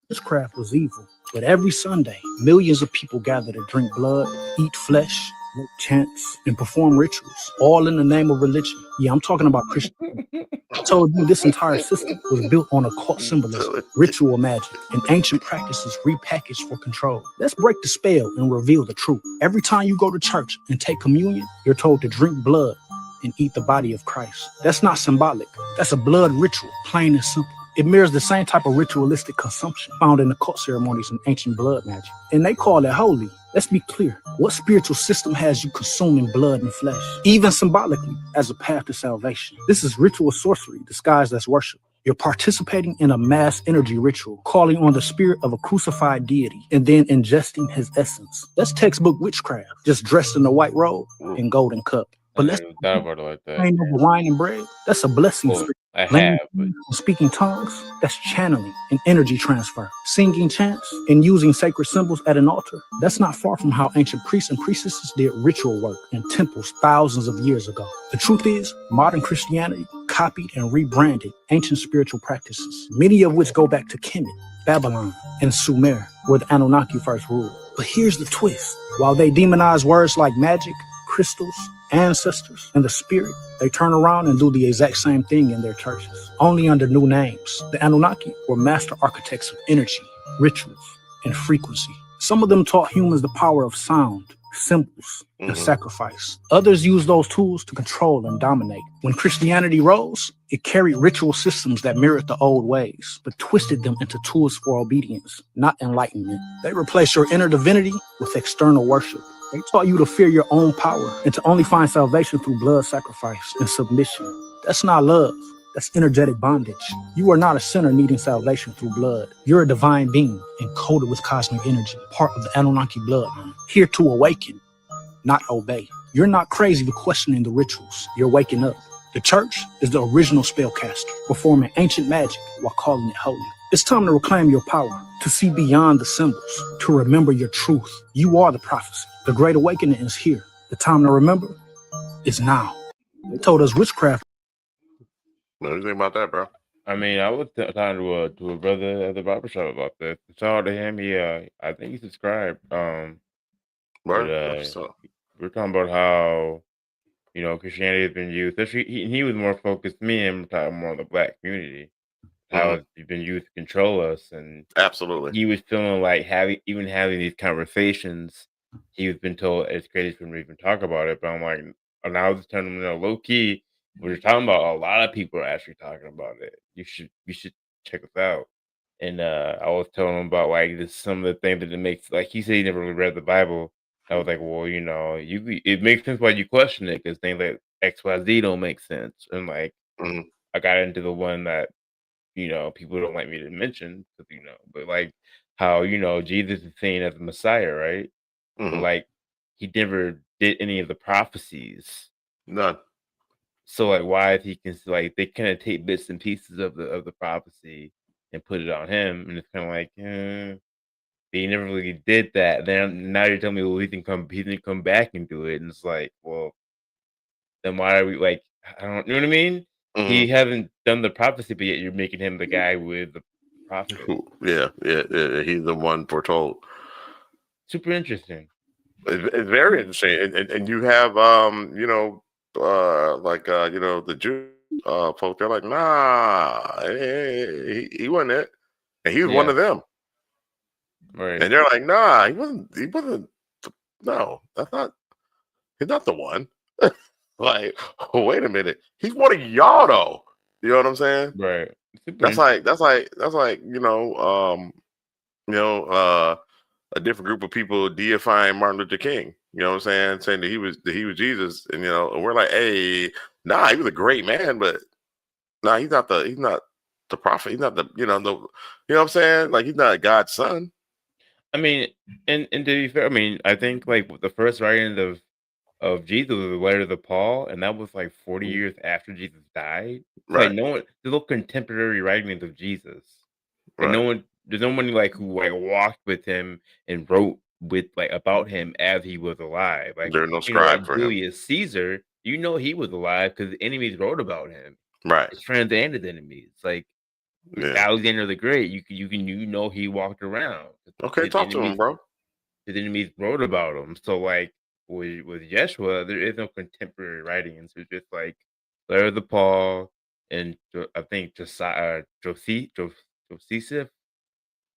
Witchcraft was evil, but every Sunday, millions of people gather to drink blood, eat flesh, make chants, and perform rituals, all in the name of religion. Yeah, I'm talking about Christianity. I told you this entire system was built on occult symbolism, ritual magic, and ancient practices repackaged for control. Let's break the spell and reveal the truth. Every time you go to church and take communion, you're told to drink blood and eat the body of Christ. That's not symbolic. That's a blood ritual, plain and simple. It mirrors the same type of ritualistic consumption found in occult ceremonies and ancient blood magic. And they call it holy. Let's be clear. What spiritual system has you consuming blood and flesh, even symbolically, as a path to salvation? This is ritual sorcery disguised as worship. You're participating in a mass energy ritual, calling on the spirit of a crucified deity, and then ingesting his essence. That's textbook witchcraft, just dressed in a white robe and golden cup. But let's thought about it like that. Ain't over wine and bread. That's a blessing. Well, I have, but speaking tongues, that's channeling and energy transfer. Singing chants and using sacred symbols at an altar, that's not far from how ancient priests and priestesses did ritual work in temples thousands of years ago. The truth is, modern Christianity copied and rebranded ancient spiritual practices, many of which go back to Kemet, Babylon, and Sumer, where the Anunnaki first ruled. But here's the twist. While they demonize words like magic, crystals, ancestors, and the spirit, they turn around and do the exact same thing in their churches, only under new names. The Anunnaki were master architects of energy, rituals, and frequency. Some of them taught humans the power of sound, symbols, and sacrifice. Others used those tools to control and dominate. When Christianity rose, it carried ritual systems that mirrored the old ways, but twisted them into tools for obedience, not enlightenment. They replaced your inner divinity with external worship. They taught you to fear your own power and to only find salvation through blood sacrifice and submission. That's not love. That's energetic bondage. You are not a sinner needing salvation through blood. You're a divine being encoded with cosmic energy, part of the Anunnaki bloodline, here to awaken, not obey. You're not crazy for questioning the rituals. You're waking up. The church is the original spellcaster, performing ancient magic while calling it holy. It's time to reclaim your power, to see beyond the symbols, to remember your truth. You are the prophecy. The Great Awakening is here. The time to remember is now. They told us witchcraft. What do you think about that, bro? I mean, I was talking to a brother at the barbershop about this. Shout out to him. I think he subscribed. We're talking about how, Christianity has been used. Especially, he was more focused. Me and him talking more on the black community. How it's been used to control us, and absolutely, he was feeling like having these conversations. He was been told it's crazy for him to even talk about it, but I'm like, and I was just telling him, low key, we're talking about. A lot of people are actually talking about it. You should check us out. And I was telling him about like some of the things that it makes. Like he said, he never really read the Bible. I was like, well, it makes sense why you question it, because things like XYZ don't make sense. And like, I got into the one that people don't like me to mention, but like how Jesus is seen as the Messiah, right? Like he never did any of the prophecies, none. So like, why is he like they kind of take bits and pieces of the prophecy and put it on him, and it's kind of like, he never really did that. Then now you're telling me, well, he didn't come back and do it, and it's like, well, then why are we like? I don't, you know what I mean? He hasn't done the prophecy, but yet you're making him the guy with the prophecy. Yeah. He's the one foretold. Super interesting. It's very interesting, and you have the Jew folk. They're like, nah, he wasn't it, and he was one of them. Right. And they're like, nah, he wasn't. No, that's not. He's not the one. Like, wait a minute, he's one of y'all though. You know what I'm saying? Right. That's like a different group of people deifying Martin Luther King. You know what I'm saying that he was Jesus, and and we're like, hey, nah, he was a great man, but nah, he's not the prophet. He's not the you know what I'm saying? Like, he's not God's son. I mean, and to be fair, I mean, I think like the first writing of Jesus was the letter to Paul, and that was like 40 years after Jesus died. Right. Like there's no contemporary writings of Jesus. Like Right. There's no one like who like walked with him and wrote with like about him as he was alive. Like there's no scribe for him. Julius Caesar, he was alive because the enemies wrote about him. Right. His friends and his enemies. Like Alexander the Great. You know he walked around. Okay, talk to him, bro. His enemies wrote about him. So like with Yeshua, there is no contemporary writings. It's just like letters of Paul and I think Josephus.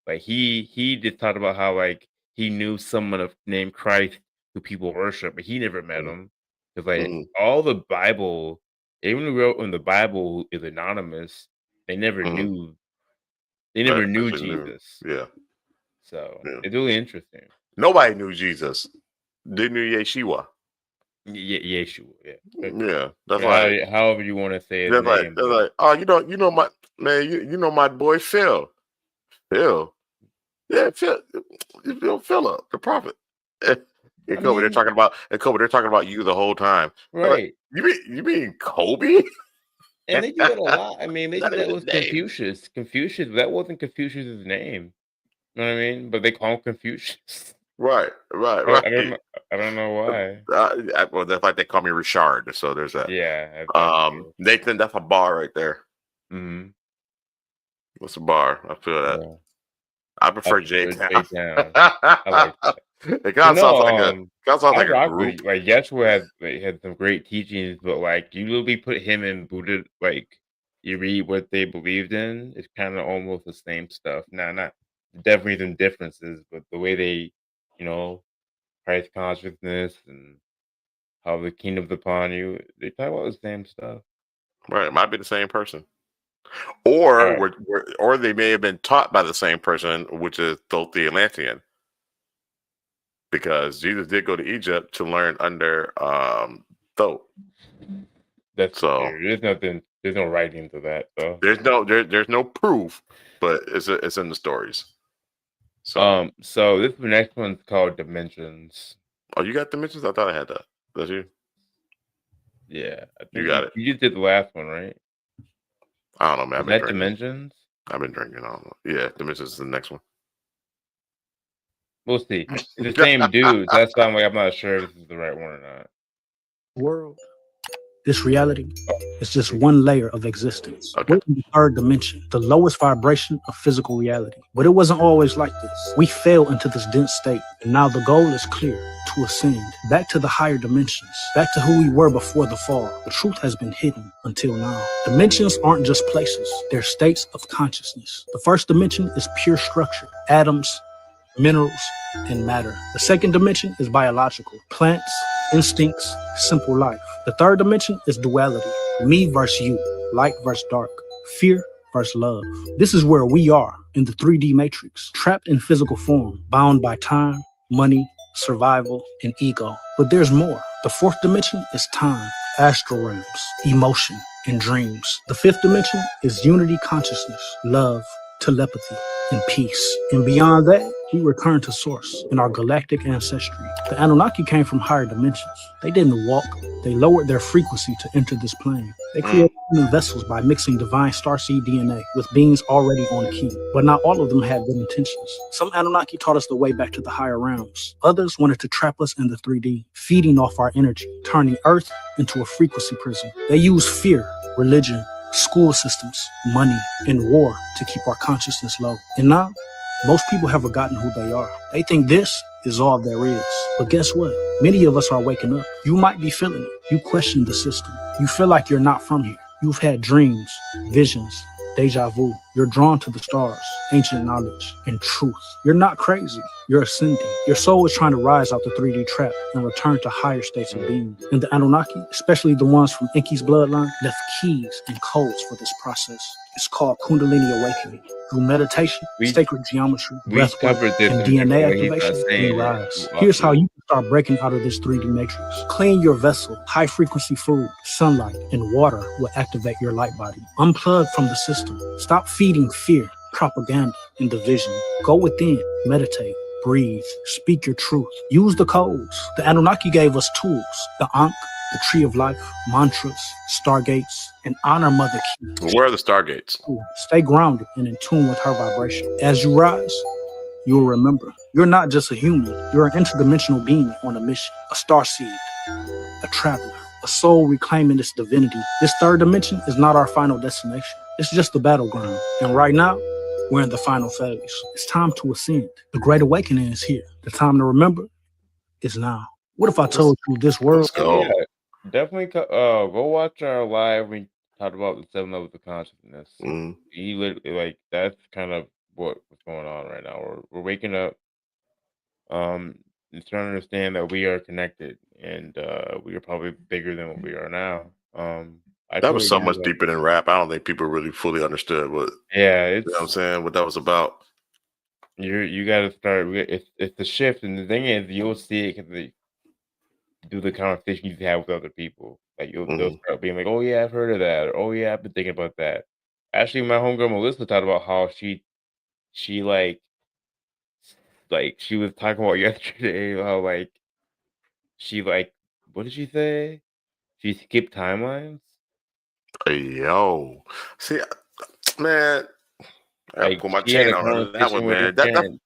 Like he just talked about how like he knew someone named Christ who people worship, but he never met him. Because like all the Bible, even who wrote in the Bible is anonymous. They never knew. They never knew Jesus. Yeah. So it's really interesting. Nobody knew Jesus. They knew Yeshua. Yeshua. Yeah. Yeah. That's however you want to say it. They're like, oh, you know my man, you know my boy Phil. Phil. Yeah, Philip, the prophet. They're talking about you the whole time. Right. Like, you mean Kobe? And they do that a lot. I mean, they do that with Confucius. Confucius, that wasn't Confucius' name. You know what I mean? But they call him Confucius. Right. I don't know why. Well, that's like they call me Richard. So there's that. Yeah. Nathan, that's a bar right there. Mm-hmm. What's a bar? I feel that. Yeah. I prefer J-Town. I like that. It kind of sounds like a group. Like Yeshua had some great teachings, but like you literally put him in Buddha, like you read what they believed in, it's kind of almost the same stuff. Not definitely some differences, but the way they, Christ consciousness and how the kingdom's upon you, they talk about the same stuff. Right, it might be the same person. Or they may have been taught by the same person, which is Thoth the Atlantean. Because Jesus did go to Egypt to learn under Thoth. That's so there's no writing to that though. There's no proof, but it's in the stories. So this next one's called Dimensions. Oh, you got Dimensions? I thought I had that. That's you? Yeah. I think you got it. You just did the last one, right? I don't know, man. Is that Dimensions? I've been drinking. I don't know. Yeah, Dimensions is the next one. We'll see. It's the same dude. That's why I'm not sure if this is the right one or not. World. This reality is just one layer of existence. Okay. We're in the third dimension, the lowest vibration of physical reality. But it wasn't always like this. We fell into this dense state, and now the goal is clear: to ascend back to the higher dimensions, back to who we were before the fall. The truth has been hidden until now. Dimensions aren't just places, they're states of consciousness. The first dimension is pure structure, atoms, minerals, and matter. The second dimension is biological, plants, instincts, simple life. The third dimension is duality, me versus you, light versus dark, fear versus love. This is where we are in the 3D matrix, trapped in physical form, bound by time, money, survival, and ego. But there's more. The fourth dimension is time, astral realms, emotion, and dreams. The fifth dimension is unity consciousness, love, telepathy, and peace. And beyond that, we return to source in our galactic ancestry. The Anunnaki came from higher dimensions. They didn't walk. They lowered their frequency to enter this plane. They created human vessels by mixing divine starseed DNA with beings already on key. But not all of them had good intentions. Some Anunnaki taught us the way back to the higher realms. Others wanted to trap us in the 3D, feeding off our energy, turning Earth into a frequency prison. They used fear, religion, school systems, money, and war to keep our consciousness low. And now, most people have forgotten who they are. They think this is all there is. But guess what? Many of us are waking up. You might be feeling it. You question the system. You feel like you're not from here. You've had dreams, visions, deja vu. You're drawn to the stars, ancient knowledge, and truth. You're not crazy. You're ascending. Your soul is trying to rise out the 3D trap and return to higher states of being. And the Anunnaki, especially the ones from Enki's bloodline, left keys and codes for this process. It's called Kundalini Awakening. Through meditation, sacred geometry, breathwork, and DNA activation, you rise. Here's how you can start breaking out of this 3D matrix. Clean your vessel. High-frequency food, sunlight, and water will activate your light body. Unplug from the system. Stop feeding fear, propaganda, and division. Go within, meditate, breathe, speak your truth. Use the codes. The Anunnaki gave us tools. The Ankh, the Tree of Life, mantras, stargates, and honor Mother Key. Where are the stargates? Stay grounded and in tune with her vibration. As you rise, you will remember, you're not just a human. You're an interdimensional being on a mission, a starseed, a traveler, a soul reclaiming its divinity. This third dimension is not our final destination. It's just the battleground. And right now, we're in the final phase. It's time to ascend. The Great Awakening is here. The time to remember is now. What if I told you this world? Yeah, definitely go watch our live. We talked about the 7 levels of consciousness. He literally, like, that's kind of what's going on right now. We're waking up, and trying to understand that we are connected, and we are probably bigger than what we are now. That was so much deeper than rap. I don't think people really fully understood what. Yeah, you know what I'm saying, what that was about. You got to start. It's the shift, and the thing is, you'll see it because do the conversation you have with other people. Like they'll start being like, "Oh yeah, I've heard of that," or "Oh yeah, I've been thinking about that." Actually, my homegirl Melissa talked about how she like she was talking about yesterday how she what did she say? She skipped timelines. Yo, see, man, I Like put my she had chain a on her. That conversation one, with her man. That parents.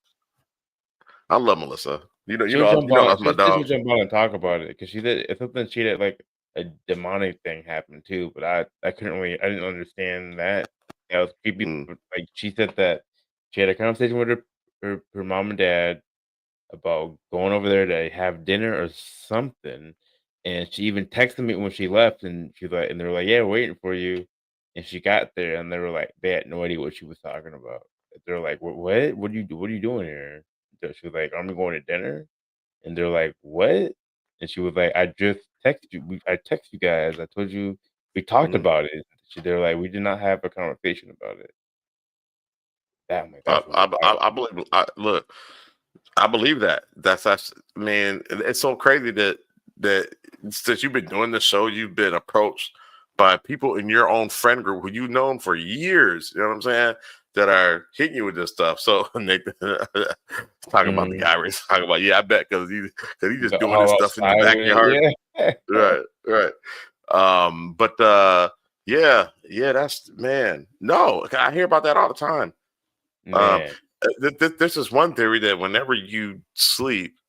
I love Melissa. You She'll jump know on. that's my She'll dog. jump on and talk about it because she did. It's something she did like a demonic thing happened too, but I couldn't really. I didn't understand that. That was creepy. Like she said that she had a conversation with her mom and dad about going over there to have dinner or something, and she even texted me when she left, and she's like, and they were like, "Yeah, we're waiting for you," and she got there, and they were like, they had no idea what she was talking about. They're like, "What? What do you do? What are you doing here?" So she was like, "Aren't we going to dinner?" And they're like, "What?" And she was like, "I just texted you. I text you guys. I told you we talked about it." They're like, "We did not have a conversation about it." That I believe. Look, I believe that. That's man. It's so crazy that since you've been doing the show, you've been approached by people in your own friend group who you've known for years. You know what I'm saying? That are hitting you with this stuff. So Nathan talking about the guy we're talking about. Yeah, I bet because he just doing this stuff in the back of your heart. Yeah. right. But yeah, that's man. No, I hear about that all the time. This is one theory that whenever you sleep,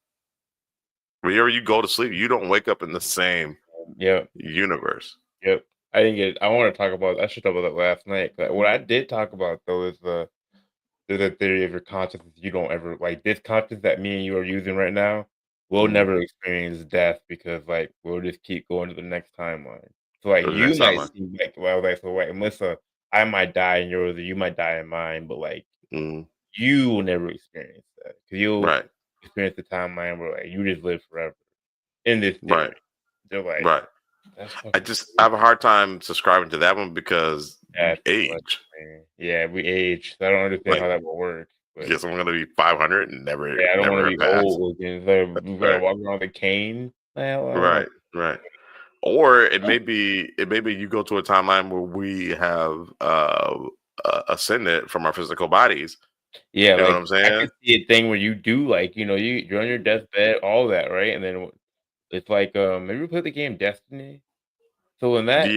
whenever you go to sleep, you don't wake up in the same universe. Yep. I didn't get it. I want to talk about. I should talk about that last night. But what I did talk about though is the theory of your consciousness. You don't ever like this consciousness that me and you are using right now. We'll never experience death because like we'll just keep going to the next timeline. So like you might see Melissa, I might die in yours, or you might die in mine, but like you will never experience that because you'll experience the timeline where like you just live forever in this theory. They're like, I have a hard time subscribing to that one because age. Yeah, we age. So I don't understand how that will work. Because I'm gonna be 500 and never. Yeah, I don't want to be pass. old looking. So we gotta walk around with a cane. Right. Or it may be you go to a timeline where we have ascended from our physical bodies. Yeah, you know what I'm saying? I can see a thing where you do like you're on your deathbed, all that, right? And then it's like maybe we play the game Destiny. So in that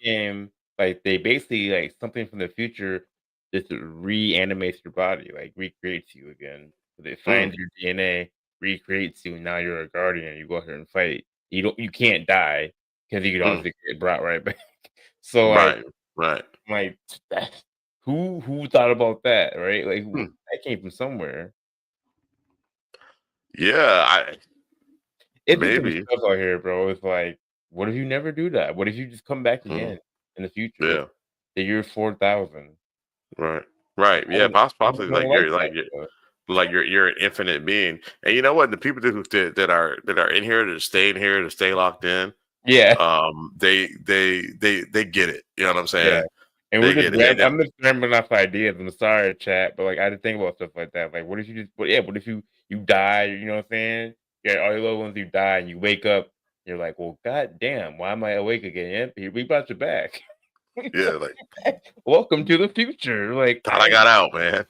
game, like they basically like something from the future just reanimates your body, like recreates you again. So it finds your DNA, recreates you, and now you're a guardian. You go out here and fight. You can't die because you could honestly get brought right back. So like who thought about that, right? Like that came from somewhere. Yeah, it's maybe stuff out here, bro. It's like, what if you never do that? What if you just come back again in the future? Yeah, the year 4000. Right. Yeah, possibly like you're an infinite being. And you know what? The people that are in here, that stay in here, to stay locked in. Yeah. They get it. You know what I'm saying? Yeah. And I'm just rambling off ideas. I'm sorry, chat, but like I just think about stuff like that. Like, what if you just? What if you die? You know what I'm saying? Yeah, all your loved ones, you die, and you wake up. You're like, well, god damn, why am I awake again? We brought you back. Yeah, like welcome to the future. Like, I got out, man.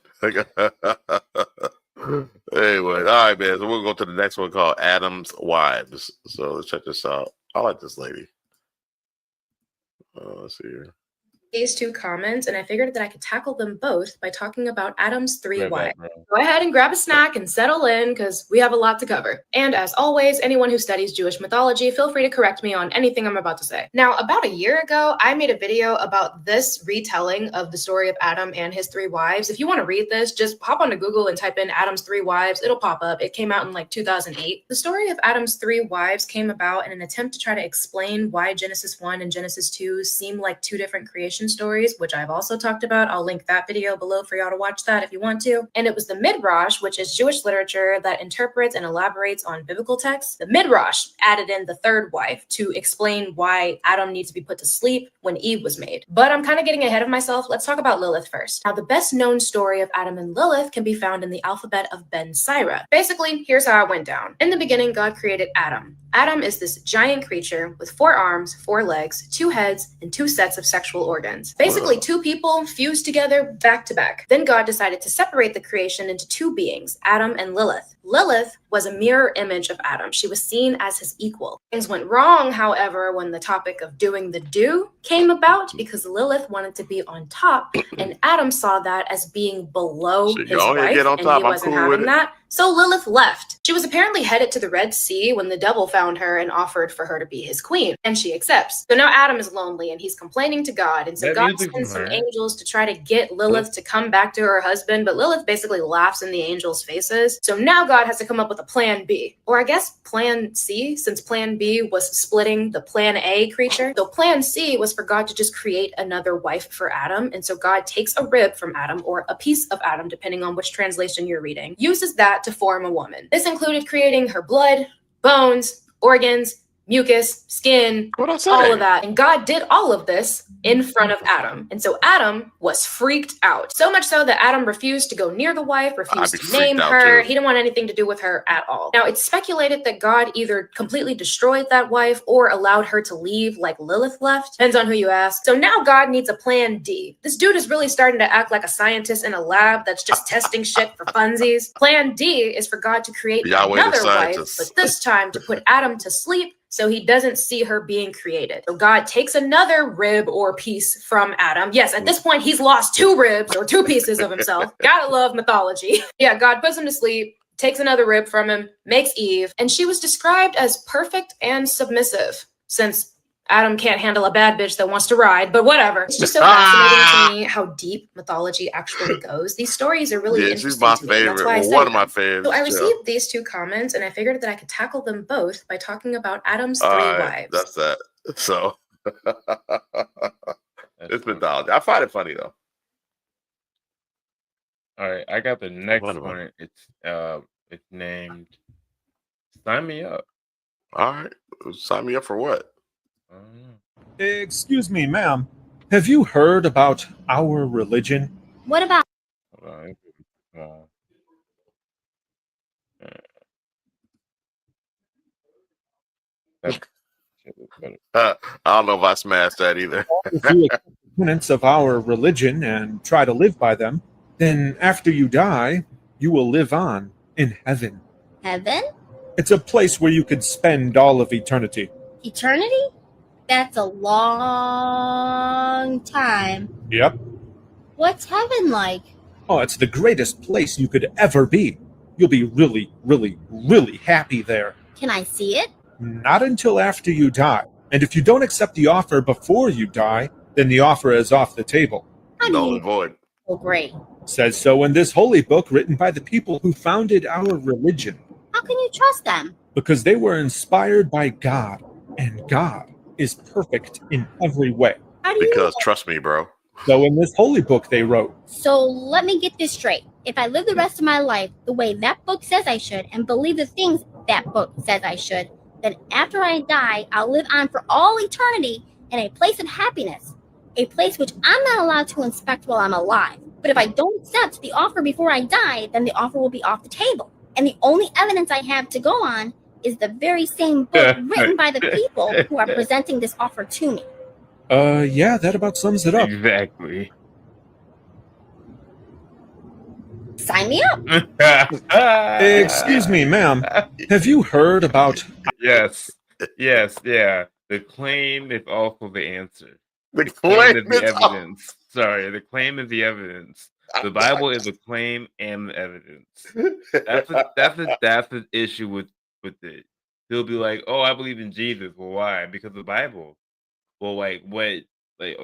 Anyway, all right, man. So we'll go to the next one called Adam's Wives. So let's check this out. I like this lady. Let's see here. these two comments, and I figured that I could tackle them both by talking about Adam's three wives. Go ahead and grab a snack and settle in, because we have a lot to cover. And as always, anyone who studies Jewish mythology, feel free to correct me on anything I'm about to say. Now, about a year ago, I made a video about this retelling of the story of Adam and his three wives. If you want to read this, just hop onto Google and type in Adam's three wives. It'll pop up. It came out in like 2008. The story of Adam's three wives came about in an attempt to try to explain why Genesis 1 and Genesis 2 seem like two different creation stories, which I've also talked about. I'll link that video below for y'all to watch that if you want to. And it was the Midrash, which is Jewish literature that interprets and elaborates on biblical texts. The Midrash added in the third wife to explain why Adam needs to be put to sleep when Eve was made. But I'm kind of getting ahead of myself. Let's talk about Lilith first. Now, the best known story of Adam and Lilith can be found in the alphabet of Ben Sira. Basically, here's how it went down. In the beginning, God created Adam. Adam is this giant creature with 4 arms, 4 legs, 2 heads, and 2 sets of sexual organs. Basically, 2 people fused together back to back. Then God decided to separate the creation into 2 beings, Adam and Lilith. Lilith was a mirror image of Adam. She was seen as his equal. Things went wrong, however, when the topic of doing the do came about, because Lilith wanted to be on top, and Adam saw that as being below his wife, and he wasn't having that. So Lilith left. She was apparently headed to the Red Sea when the devil found her and offered for her to be his queen, and she accepts. So now Adam is lonely, and he's complaining to God, and so God sends some angels to try to get Lilith to come back to her husband, but Lilith basically laughs in the angels' faces. So now God has to come up with a plan B, or I guess plan C, since plan B was splitting the plan A creature. So plan C was for God to just create another wife for Adam, and so God takes a rib from Adam, or a piece of Adam, depending on which translation you're reading, uses that to form a woman. This included creating her blood, bones, organs, mucus, skin, all of that. And God did all of this in front of Adam. And so Adam was freaked out. So much so that Adam refused to go near the wife, refused to name her. He didn't want anything to do with her at all. Now, it's speculated that God either completely destroyed that wife or allowed her to leave like Lilith left. Depends on who you ask. So now God needs a plan D. This dude is really starting to act like a scientist in a lab that's just testing shit for funsies. Plan D is for God to create another wife, but this time to put Adam to sleep so he doesn't see her being created. So God takes another rib or piece from Adam. Yes, at this point, he's lost 2 ribs or 2 pieces of himself. Gotta love mythology. Yeah, God puts him to sleep, takes another rib from him, makes Eve, and she was described as perfect and submissive, since Adam can't handle a bad bitch that wants to ride, but whatever. It's just so fascinating to me how deep mythology actually goes. These stories are really interesting. She's my favorite. Well, one of my favorites. So I received these 2 comments, and I figured that I could tackle them both by talking about Adam's 3 wives. That's that. So it's mythology. I find it funny though. All right, I got the next one. It's named "Sign Me Up." All right, sign me up for what? Excuse me, ma'am. Have you heard about our religion? What about? I don't know if I smashed that either. If you accept the tenets of our religion and try to live by them, then after you die, you will live on in heaven. Heaven? It's a place where you could spend all of eternity. Eternity? That's a long time. Yep. What's heaven like? Oh, it's the greatest place you could ever be. You'll be really, really, really happy there. Can I see it? Not until after you die. And if you don't accept the offer before you die, then the offer is off the table. Null and void. Oh, great. Says so in this holy book written by the people who founded our religion. How can you trust them? Because they were inspired by God, and God is perfect in every way. Because trust me, bro. So in this holy book they wrote. So let me get this straight. If I live the rest of my life the way that book says I should and believe the things that book says I should, then after I die, I'll live on for all eternity in a place of happiness, a place which I'm not allowed to inspect while I'm alive. But if I don't accept the offer before I die, then the offer will be off the table. And the only evidence I have to go on is the very same book written by the people who are presenting this offer to me. Yeah, that about sums it up. Exactly. Sign me up. Excuse me, ma'am. Have you heard about... Yes. Yeah. The claim is also the answer. The claim is the evidence. Sorry, the claim is the evidence. The Bible is the claim and the evidence. That's the issue with it. He'll be like, "Oh, I believe in Jesus." Well, why? Because of the Bible. Well, like what? Like,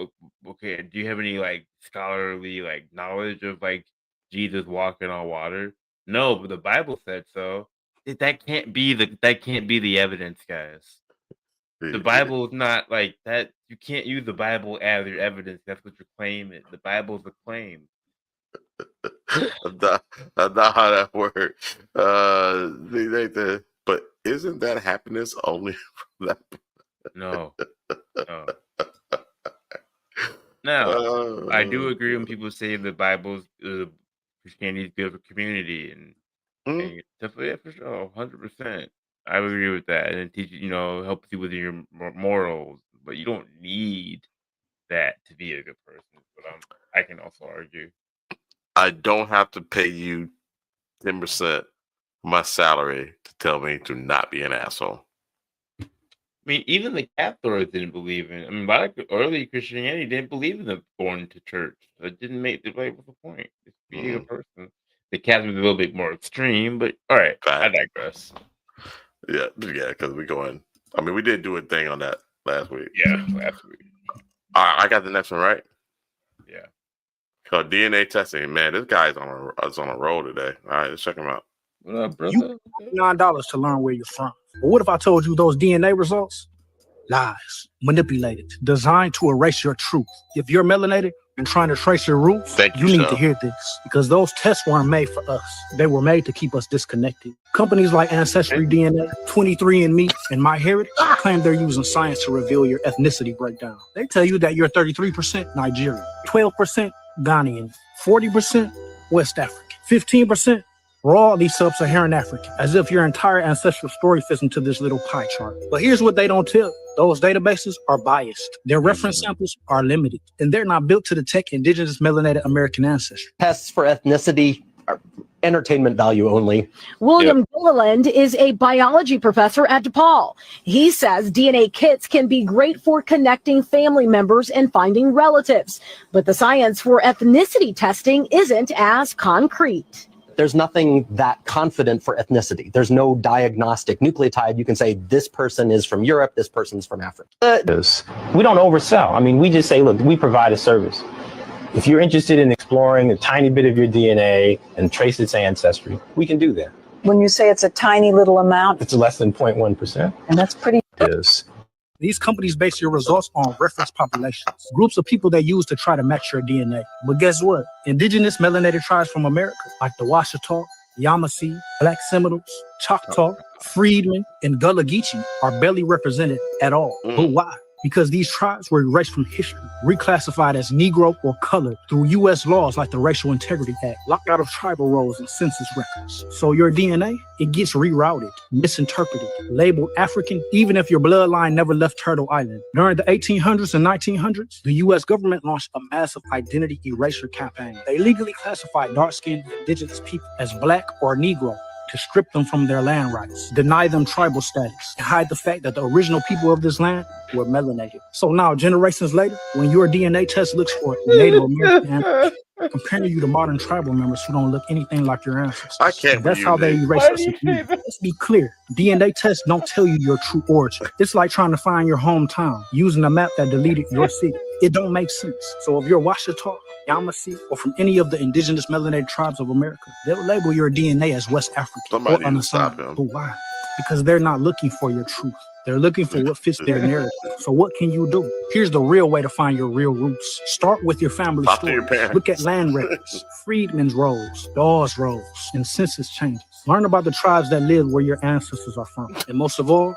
okay, do you have any like scholarly like knowledge of like Jesus walking on water? No, but the Bible said so. That can't be the evidence, guys. The Bible is not like that. You can't use the Bible as your evidence. That's what your claim is. The Bible is a claim. That's not how that works. But isn't that happiness only from that? No. Now, I do agree when people say the Bible's Christianity is good for community and definitely, yeah, for sure, 100%. I would agree with that, and it teaches helps you with your morals. But you don't need that to be a good person. But I can also argue. I don't have to pay you 10% of my salary to tell me to not be an asshole. I mean, even the Catholics didn't believe in. I mean, a lot of early Christianity didn't believe in them going to church. It didn't make the what's the point? It's being a person. The Catholics are a little bit more extreme, but all right, I digress. Yeah, because we're going. I mean, we did do a thing on that last week. Yeah, last week. I got the next one right. Yeah. Called DNA testing. Man, this guy's on a roll today. All right, let's check him out. What up, brother? You $9 to learn where you're from. But what if I told you those DNA results? Lies, manipulated, designed to erase your truth. If you're melanated and trying to trace your roots, you need to hear this, because those tests weren't made for us. They were made to keep us disconnected. Companies like Ancestry DNA, 23andMe, and MyHeritage claim they're using science to reveal your ethnicity breakdown. They tell you that you're 33% Nigerian, 12% Ghanaian, 40% West African, 15% broadly sub-Saharan African, as if your entire ancestral story fits into this little pie chart. But here's what they don't tell you. Those databases are biased. Their reference samples are limited, and they're not built to detect indigenous melanated American ancestry. Tests for ethnicity are entertainment value only. William Gilliland is a biology professor at DePaul. He says DNA kits can be great for connecting family members and finding relatives, but the science for ethnicity testing isn't as concrete. There's nothing that confident for ethnicity. There's no diagnostic nucleotide. You can say this person is from Europe, this person's from Africa. We don't oversell. I mean, we just say, look, we provide a service. If you're interested in exploring a tiny bit of your DNA and trace its ancestry, we can do that. When you say it's a tiny little amount, it's less than 0.1%. And that's pretty. Yes. These companies base your results on reference populations, groups of people they use to try to match your DNA. But guess what? Indigenous melanated tribes from America, like the Washita, Yamasee, Black Seminoles, Choctaw, Freedmen, and Gullah Geechee, are barely represented at all. But why? Because these tribes were erased from history, reclassified as Negro or colored through U.S. laws like the Racial Integrity Act, locked out of tribal rolls and census records. So your DNA, it gets rerouted, misinterpreted, labeled African, even if your bloodline never left Turtle Island. During the 1800s and 1900s, the U.S. government launched a massive identity erasure campaign. They legally classified dark-skinned indigenous people as Black or Negro, to strip them from their land rights, deny them tribal status, and hide the fact that the original people of this land were melanated. So now, generations later, when your DNA test looks for Native American ancestry, comparing you to modern tribal members who don't look anything like your ancestors. I can't. That's how they erase us. Let's be clear. DNA tests don't tell you your true origin. It's like trying to find your hometown using a map that deleted your city. It don't make sense. So if you're Washita, Yamasee, or from any of the indigenous melanated tribes of America, they'll label your DNA as West African or unassigned. But why? Because they're not looking for your truth. They're looking for what fits their narrative. So what can you do? Here's the real way to find your real roots. Start with your family story. Look at land records, freedmen's rolls, Dawes rolls, and census changes. Learn about the tribes that live where your ancestors are from. And most of all,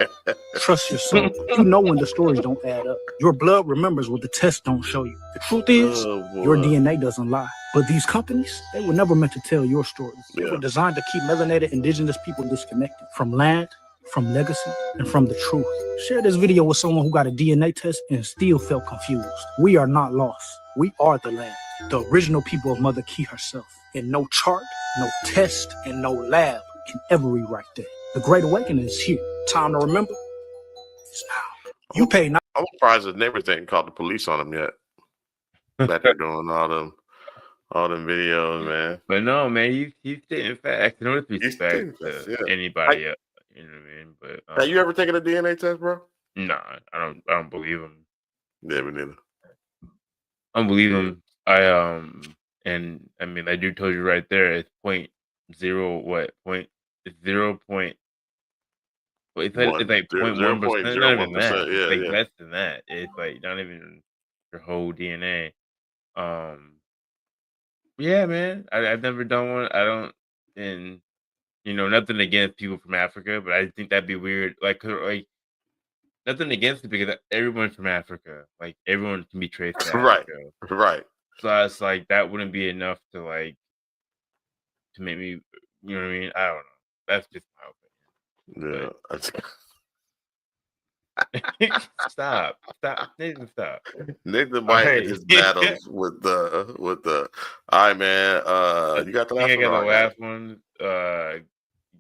trust yourself. You know when the stories don't add up. Your blood remembers what the tests don't show you. The truth is, your DNA doesn't lie. But these companies, they were never meant to tell your stories. They were designed to keep melanated indigenous people disconnected from land, from legacy, and from the truth. Share this video with someone who got a DNA test and still felt confused. We are not lost. We are the land, the original people of Mother Key herself. And no chart, no test, and no lab can ever rewrite that. The Great Awakening is here. Time to remember is now. You pay I'm surprised his neighbors ain't called the police on him yet. That they're doing all them videos, man. But no, man, he's stating facts. No disrespect to anybody else. You know what I mean? But have you ever taken a DNA test, bro? Nah, I don't believe him. Yeah, me neither. I don't believe him. And I mean, that dude told you right there. It's point zero what point zero point. It's like 0.1%. Not even that. Yeah, it's like less than that. It's like not even your whole DNA. Yeah, man. I've never done one. I don't, and nothing against people from Africa, but I think that'd be weird. Like nothing against it because everyone's from Africa. Like everyone can be traced to Africa. Right. So it's like that wouldn't be enough to make me. You know what I mean? I don't know. That's just my opinion. Yeah. Stop, Nathan, stop. Nathan might hit his battles with the. All right, man. You got the last one. I got the last one.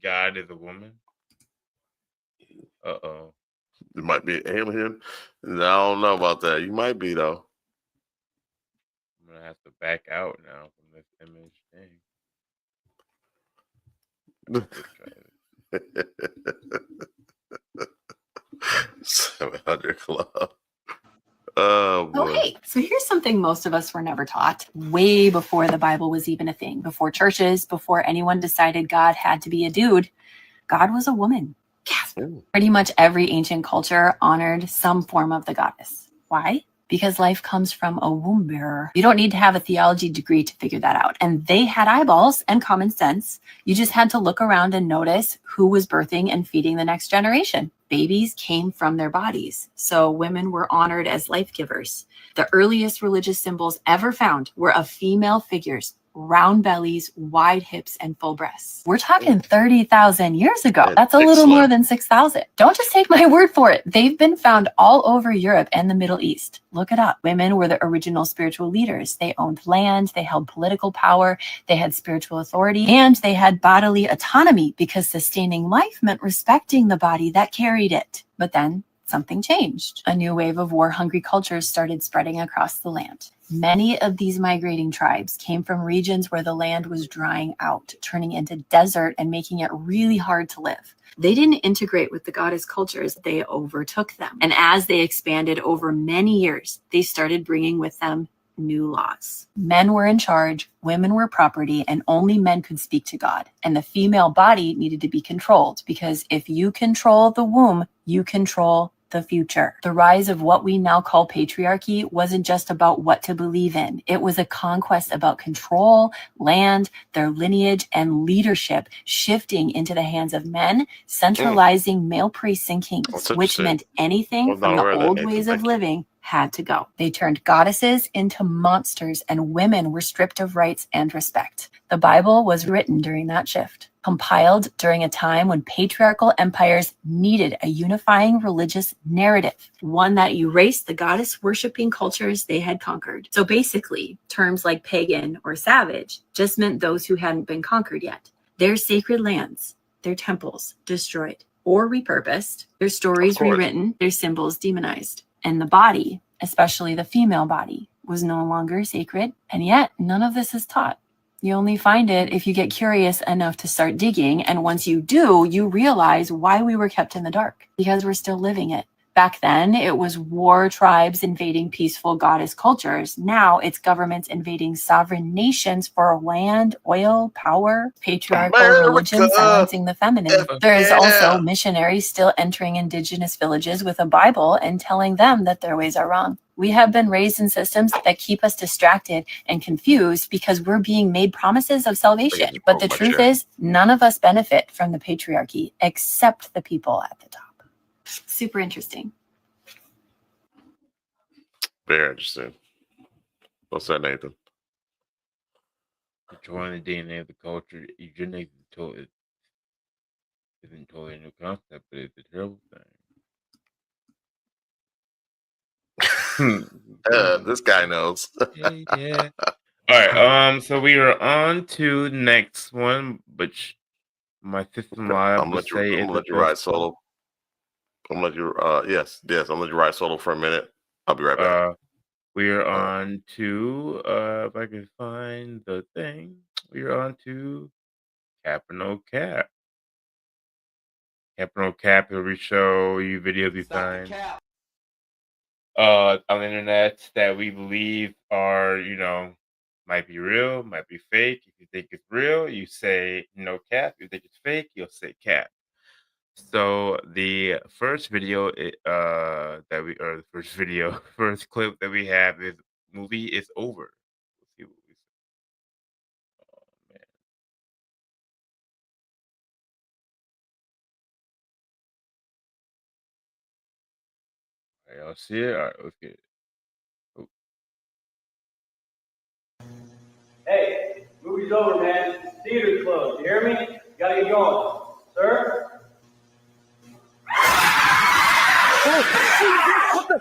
God is a woman. Uh-oh. It might be an alien. I don't know about that. You might be though. I'm gonna have to back out now from this image thing. 700 Club. Oh, boy. Okay, so here's something most of us were never taught way before the Bible was even a thing, before churches, before anyone decided God had to be a dude. God was a woman. Yes. Pretty much every ancient culture honored some form of the goddess. Why? Because life comes from a womb bearer. You don't need to have a theology degree to figure that out. And they had eyeballs and common sense. You just had to look around and notice who was birthing and feeding the next generation. Babies came from their bodies, so women were honored as life givers. The earliest religious symbols ever found were of female figures, round bellies, wide hips, and full breasts. We're talking 30,000 years ago. That's a little more than 6,000. Don't just take my word for it. They've been found all over Europe and the Middle East. Look it up. Women were the original spiritual leaders. They owned land, they held political power, they had spiritual authority, and they had bodily autonomy because sustaining life meant respecting the body that carried it. But then something changed. A new wave of war-hungry cultures started spreading across the land. Many of these migrating tribes came from regions where the land was drying out, turning into desert and making it really hard to live. They didn't integrate with the goddess cultures, they overtook them. And as they expanded over many years, they started bringing with them new laws. Men were in charge, women were property, and only men could speak to God. And the female body needed to be controlled because if you control the womb, you control the future. The rise of what we now call patriarchy wasn't just about what to believe in. It was a conquest about control, land, their lineage, and leadership shifting into the hands of men, centralizing male priests and kings, which meant anything from the old ways of living had to go. They turned goddesses into monsters and women were stripped of rights and respect. The Bible was written during that shift, compiled during a time when patriarchal empires needed a unifying religious narrative, one that erased the goddess worshipping cultures they had conquered. So basically, terms like pagan or savage just meant those who hadn't been conquered yet. Their sacred lands, their temples destroyed or repurposed, their stories rewritten, their symbols demonized. And the body, especially the female body, was no longer sacred. And yet, none of this is taught. You only find it if you get curious enough to start digging. And once you do, you realize why we were kept in the dark, because we're still living it. Back then, it was war tribes invading peaceful goddess cultures. Now it's governments invading sovereign nations for land, oil, power, patriarchal religion silencing the feminine. There is also missionaries still entering indigenous villages with a Bible and telling them that their ways are wrong. We have been raised in systems that keep us distracted and confused because we're being made promises of salvation. But the truth is, none of us benefit from the patriarchy except the people at the top. Super interesting. Very interesting. What's that, Nathan? Controlling the DNA of the culture, eugenics isn't totally a new concept, but it's a terrible thing. This guy knows. Yeah. All right. So we are on to the next one, which my system live I'm gonna let you ride solo. I'm gonna let you. Yes. I'm gonna let you ride solo for a minute. I'll be right back. We are on to if I can find the thing. We are on to Cap or No Cap. Cap or No Cap, where we show you videos we find on the internet that we believe are, might be real, might be fake. If you think it's real, you say no cap. If you think it's fake, you'll say cap. So the first video, first clip that we have is movie is over. Let's see what we see. Oh man. All right, y'all see it? All right, let's get it. Oh. Hey, movie's over, man. Theater's closed. You hear me? You gotta get going. Sir? What the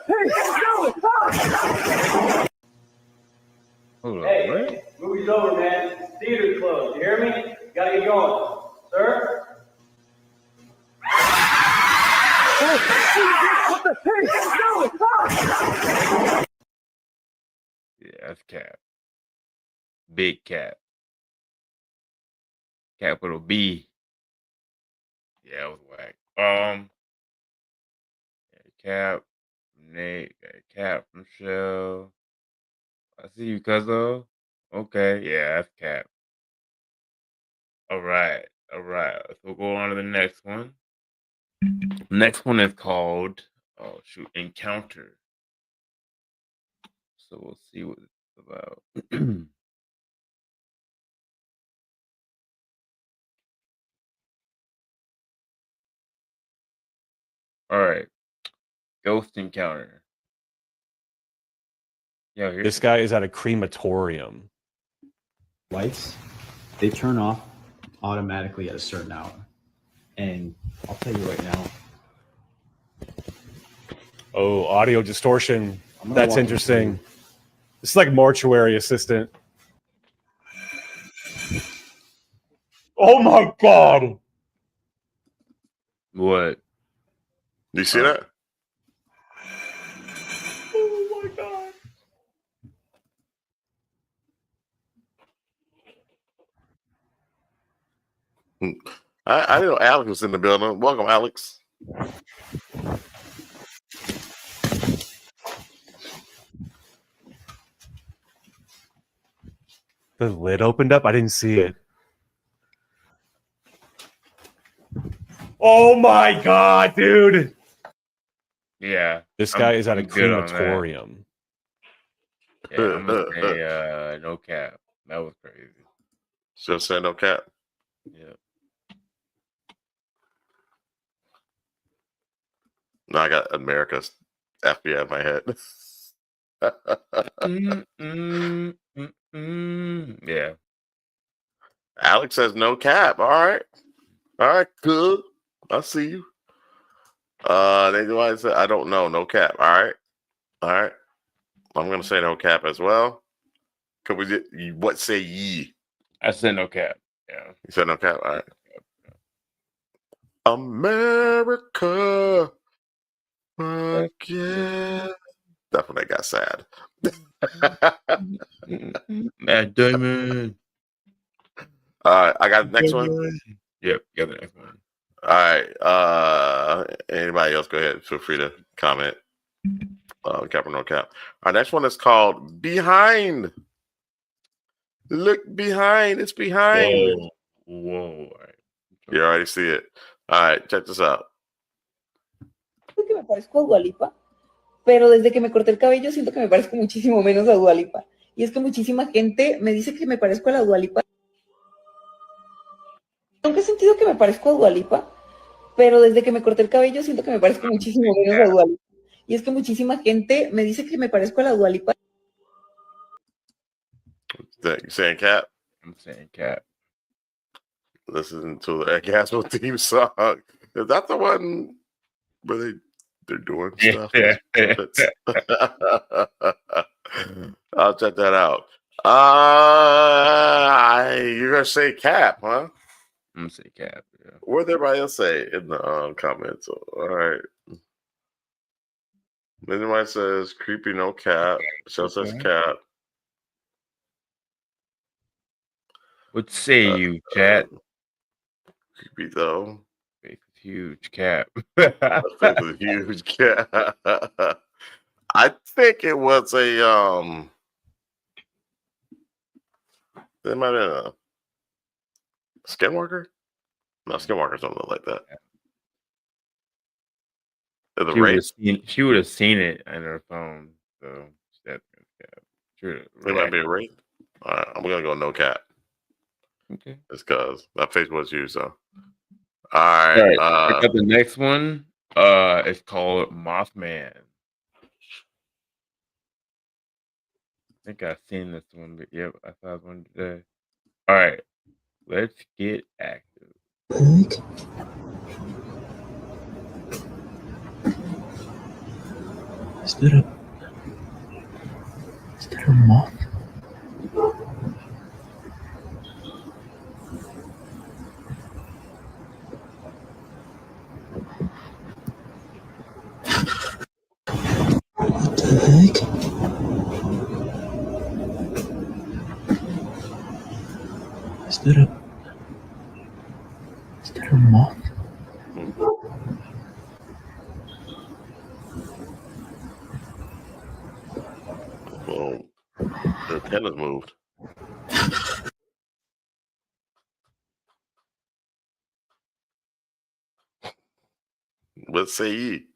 Hold on, Hey, what? movie's over, man. Theater's closed. You hear me? You gotta get going. Sir? What the Yeah, that's cap. Big cap. Capital B. Yeah, it was whack. Cap, Nate, Cap, Michelle. I see you, cuzzo. Okay, yeah, that's Cap. All right. So we'll go on to the next one. Next one is called Encounter. So we'll see what it's about. All right. Ghost Encounter. Yeah, This guy is at a crematorium. Lights, they turn off automatically at a certain hour. And I'll tell you right now. Oh, audio distortion. gonna That's walk you interesting. It's like mortuary assistant. Oh my god. What? Do you see that? Oh my god. I didn't know Alex was in the building. Welcome, Alex. The lid opened up? I didn't see it. Oh my god, dude. Yeah. This guy is at a I'm good on that. crematorium. Yeah, I'm gonna say no cap. That was crazy. So say no cap. Yeah. No, I got America's FBI in my head. Yeah. Alex says no cap. All right, good. I see you. They do. I said I don't know. No cap. All right. I'm gonna say no cap as well. Could we? What say ye? I said no cap. Yeah. You said no cap. All right. America again. That's when they got sad. Matt Damon. All right, I got the next one. Yep, got the next one. All right. Anybody else? Go ahead. Feel free to comment. Cap or no cap. Our next one is called Behind. Look behind. It's behind. Whoa. You already see it. All right, check this out. Creo que me parezco a Dua Lipa, pero desde que me corté el cabello siento que me parezco muchísimo menos a Dua Lipa. Y es que muchísima gente me dice que me parezco a la Dua Lipa. Nunca he sentido que me parezco a Dua Lipa, pero desde que me corté el cabello siento que me parezco muchísimo menos a Dua Lipa. Y es que muchísima gente me dice que me parezco a la Dua Lipa. You saying cap? I'm saying cap. Listen to the Gasmo theme song. Is that the one where they're doing stuff? I'll check that out. You're gonna say cap, huh? I'm gonna say cap. Yeah. What did everybody else say in the comments? All right. Anybody says creepy, no cat. Michelle says cat. What say you, chat? Creepy though. Huge cat. Huge cat. I think it was a It might have been a skinwalker. No, skinwalkers don't look like that. She would have seen it on her phone. So that's sure. It might be a wraith. All right, I'm gonna go no cat. Okay. It's because that face was you. So. All right. I got the next one. It's called Mothman. I think I've seen this one, but yep, I saw one today. All right, let's get active. Is that a moth? What the heck? Is that a moth? Well, the antennas moved. What say ye?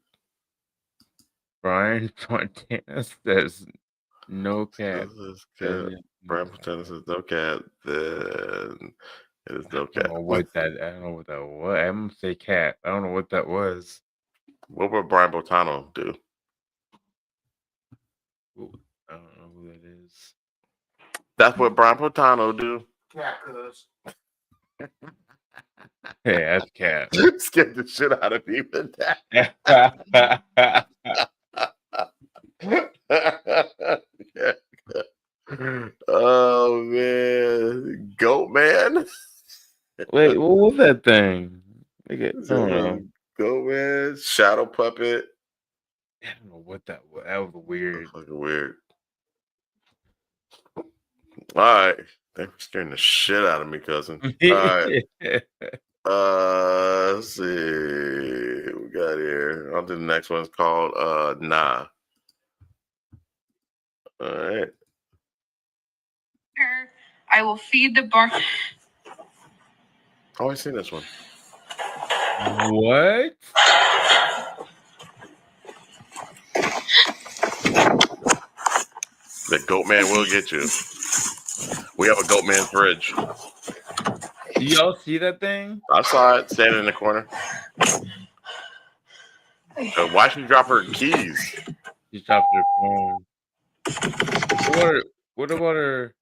Brian Fontana says no cat. Brian Fontana says no cat. Then it is no cat. I don't know what that was. I'm gonna say cat. I don't know what that was. What would Brian Botano do? Ooh, I don't know who that is. That's what Brian Botano do. Cat, cuz. Hey, that's cat. Scared the shit out of me with that. Oh man, Goat Man. Wait, what was that thing? I don't know. Goat Man, Shadow Puppet. I don't know what that was. That was weird. That's fucking weird. All right, thanks for scaring the shit out of me, cousin. All right. Let's see what we got here. On to the next one. It's called Nah. All right. I will feed the barn. Oh, I've seen this one. What? The Goat Man will get you. We have a Goat Man fridge. Do y'all see that thing? I saw it standing in the corner. Why should you drop her keys? She dropped her phone. What about her?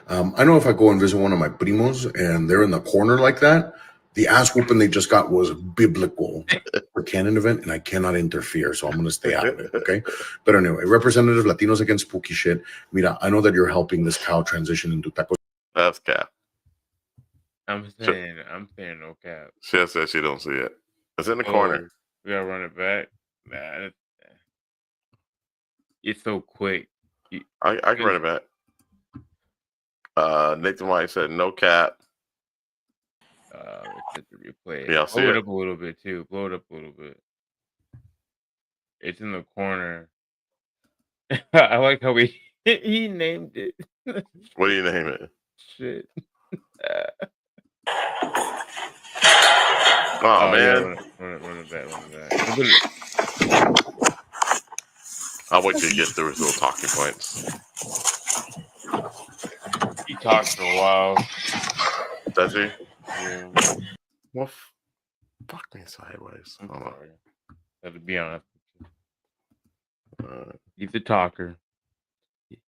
I know if I go and visit one of my primos and they're in the corner like that, the ass whooping they just got was biblical for canon event, and I cannot interfere, so I'm going to stay out of it, okay? But anyway, Representative Latinos Against Spooky Shit. Mira, I know that you're helping this cow transition into taco. That's cap. I'm saying no cap. She said she don't see it. It's in the corner. We gotta run it back. Nah, it's so quick. I can run it back. Nathan White said no cap. Let's hit the replay. Yeah, I'll see Blow it it up a little bit too. Blow it up a little bit. It's in the corner. I like how he named it. What do you name it? Shit. Oh man. Yeah, run it back. I'll wait till you get through his little talking points. He talks for a while. Does he? Yeah. Well, fuck me sideways. I'm sorry. Have to be honest. He's a talker.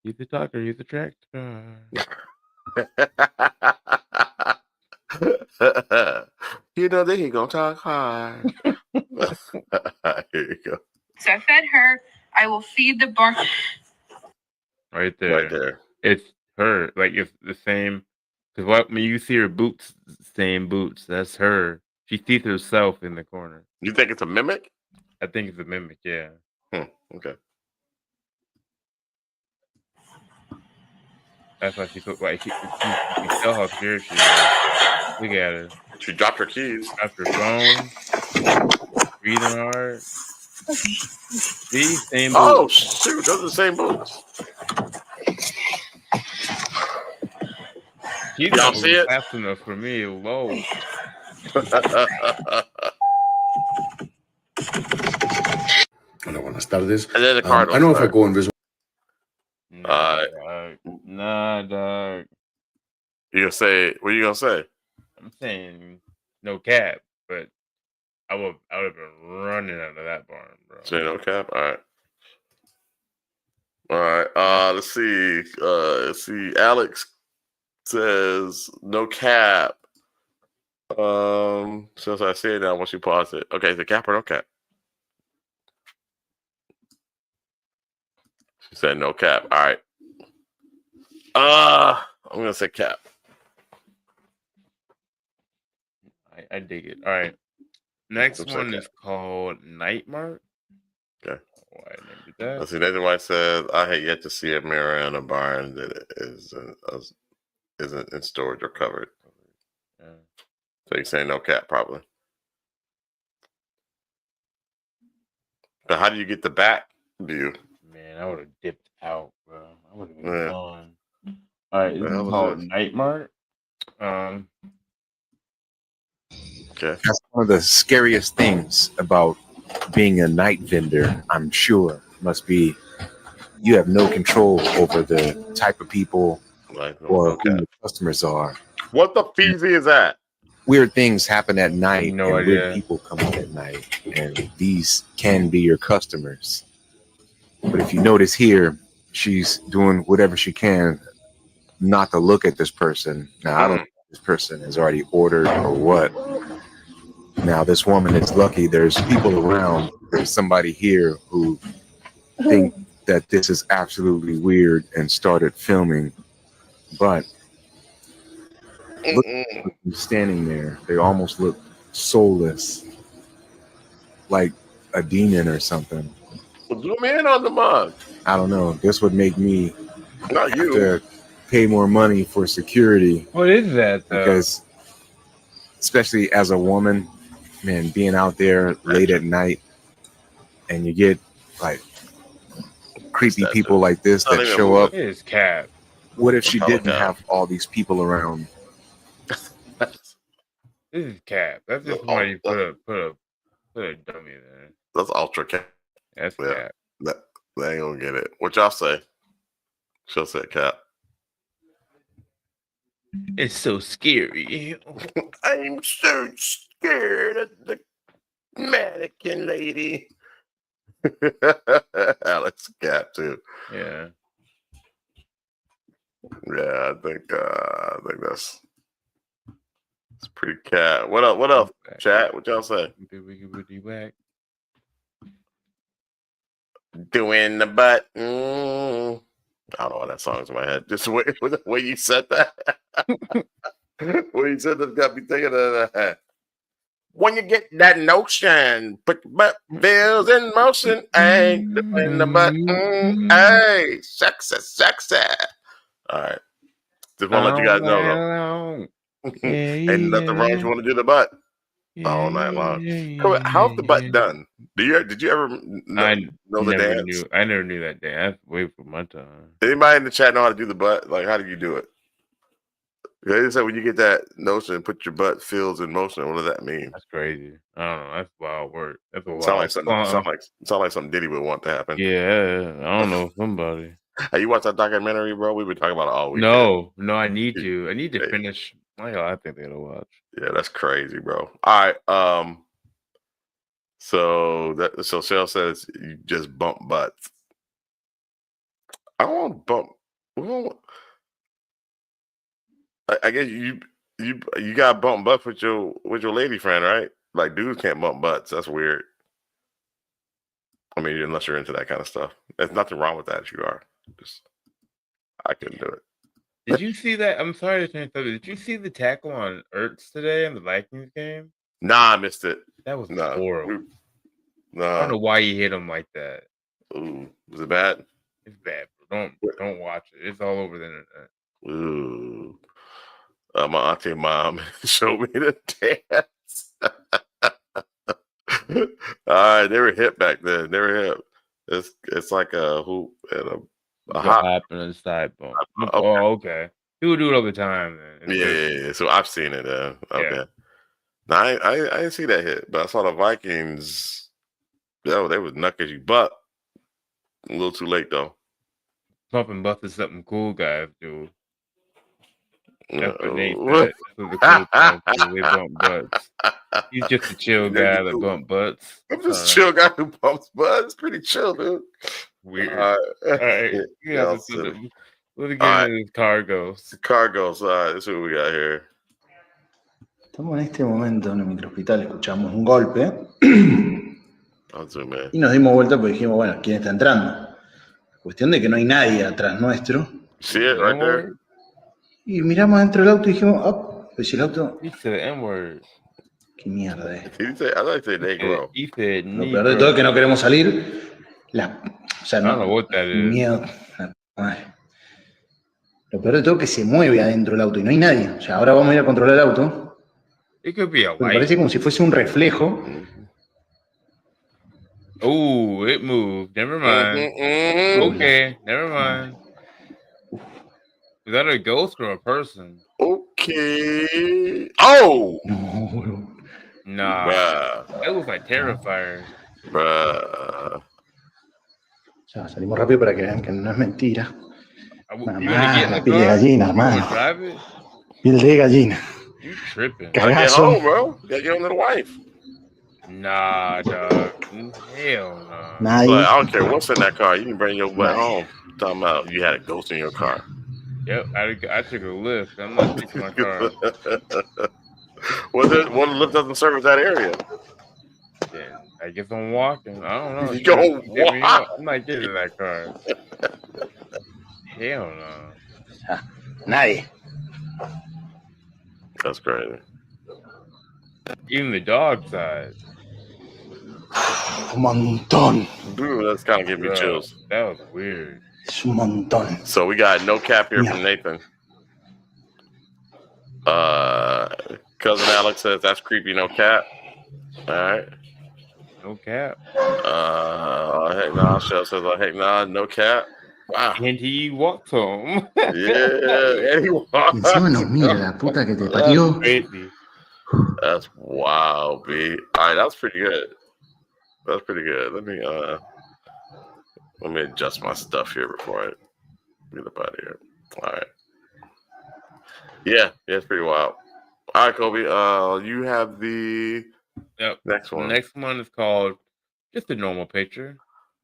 He's a talker. He's a track star. You know that he gonna talk hard. Here you go. So I fed her. I will feed the barn. Right there. Right there. It's her. Like it's the same. Because when you see her boots, same boots. That's her. She sees herself in the corner. You think it's a mimic? I think it's a mimic. Yeah. Okay. That's why she looked like you can tell how scared she is. Look at her. She dropped her keys. Dropped her phone. Breathing hard. See, same boots. Oh shoot, those are the same boots. She's Y'all not see it? fast enough for me. Low. Hola, buenas tardes. And then the Cardinals, I know if I right? go invisible. Nah, dog. You gonna say? What are you gonna say? I'm saying no cap, but I would have been running out of that barn, bro. Say no cap. All right. All right. Let's see. Alex says no cap. Since I say it now, once you pause it. Okay, is it cap or no cap? She said no cap. All right. I'm gonna say cap. I dig it. All right. Next Looks one like is called Nightmare. Okay. Oh, I named it that. Let's see. Nathan White says, "I had yet to see a mirror in a barn that isn't in storage or covered." Yeah. So you're saying no cap, probably. But how do you get the back view? Man, I would have dipped out, bro. I would have been Yeah. gone. All right, The this hell is was called this? Nightmare. Okay. That's one of the scariest things about being a night vendor, I'm sure, must be you have no control over the type of people or who your customers are. What the feezy is that? Weird things happen at night No and weird idea. people come in at night, and these can be your customers. But if you notice here, she's doing whatever she can not to look at this person. Now, I don't know if this person has already ordered or what. Now, this woman is lucky. There's people around. There's somebody here who think that this is absolutely weird and started filming. But look at them standing there. They almost look soulless, like a demon or something. Zoom in on the mug. I don't know. This would make me Not have you. to pay more money for security. What is that, though? Because, especially as a woman, man, being out there late at night and you get like creepy people like this that show up. It is cap. What if she Oh, didn't no. have all these people around? This is cap. That's just somebody put a dummy there. That's ultra cap. That's Yeah. cap. They ain't gonna get it. What y'all say? She'll say cap. It's so scary. I'm so scared of the mannequin lady. Alex cap too. Yeah. Yeah, I think that's it's pretty cat. What else? What else? Chat. What y'all say? Doing the butt. I don't know why that song's in my head. Just the way you said that. When you said that, got me thinking of that. When you get that notion, put your butt feels in motion. Hey, doing the butt. Hey, sexy. All right. Just want to let you guys know, though. Ain't nothing wrong if you want to do the butt all night long. How's the butt done? Did you ever know the dance? I never knew that dance. Wait for my time. Anybody in the chat know how to do the butt? Like, how do you do it? They say when you get that notion, put your butt feels in motion. What does that mean? That's crazy. I don't know. That's wild work. That's a wild. Sound like something Diddy would want to happen. Yeah, I don't know somebody. Hey, you watch that documentary, bro? We've been talking about it all week. No, I need to. I need to finish. I think they gotta watch. Yeah, that's crazy, bro. All right. So Shell says you just bump butts. I won't bump. I guess you got bump butts with your lady friend, right? Like dudes can't bump butts. That's weird. I mean, unless you're into that kind of stuff. There's nothing wrong with that if you are. I couldn't do it. Did you see that? I'm sorry to change subject. Did you see the tackle on Ertz today in the Vikings game? Nah, I missed it. That was Nah. horrible. I Nah. don't know why he hit him like that. Ooh, was it bad? It's bad. Bro. Don't watch it. It's all over the internet. Ooh. My auntie and mom showed me the dance. All right, they were hip back then. They were hip. It's like a hoop and a hop. And a side bump. Okay. Oh, okay. People do it all the time. Man. Yeah. So I've seen it. Okay. Yeah. No, I didn't see that hit, but I saw the Vikings. Yo, they was knuck as you butt. A little too late though. Pumping butts is something cool guys do. That's what Nate No. said. That's what the cool guys do. They bump butts. He's just a chill guy that bump butts. I'm just a chill guy who bumps butts. It's pretty chill, dude. Weird. All right. Let's get into these cargos. Cargos. All right, this is what we got here. Estamos en este momento en el microhospital, escuchamos un golpe I'll zoom in. y nos dimos vuelta porque dijimos, bueno, ¿quién está entrando? Cuestión de que no hay nadie atrás nuestro. See it right there? Y miramos dentro del auto y dijimos, oh, pues el auto... He said the N-word. ¿Qué mierda es? I like to say negro. He said Lo peor de todo es que no queremos salir. O sea, no, I don't know what that is. Miedo. Ay. Lo peor de todo es que se mueve adentro del auto y no hay nadie. O sea, ahora vamos a ir a controlar el auto. It could be a Me light. parece como si fuese un reflejo. Oh, it moved. Never mind. Okay, never mind. Is that a ghost or a person? Okay. Oh! Nah. Bruh. That looks like Terrifier. Bruh. Ya, salimos rápido para que vean que no es mentira. You gonna get in La the piel de car? gallina, You gonna hermano. drive it? Piel de gallina. You tripping. Gotta get home, bro. Gotta get home to the wife. Nah, dog. Hell no. Nadie. But I don't care what's in that car. You can bring your butt home. Talking about you had a ghost in your car. Yep, I took a lift. I'm not fixing my car. What if the lift doesn't service that area? Then I guess I'm walking. I don't know. You gonna Hit me walk? up. I'm not getting in that car. Hell no. Nadie. That's crazy. Even the dog side. Un montón. Dude, that's kind of giving me Bro, chills. That was weird. Es un montón. So we got no cap here from Nathan. Cousin Alex says that's creepy, no cap. All right. No cap. Heck nah. Shell says heck nah, no cap. Wow. And he walked home. Yeah, and he walked. Encima nos mira la puta que te parió. Crazy. That's wow, B. All right, that's pretty good. That's pretty good. Let me adjust my stuff here before I get up out of here. All right. Yeah, it's pretty wild. All right, Kobe. You have the next one. The next one is called Just a Normal Picture.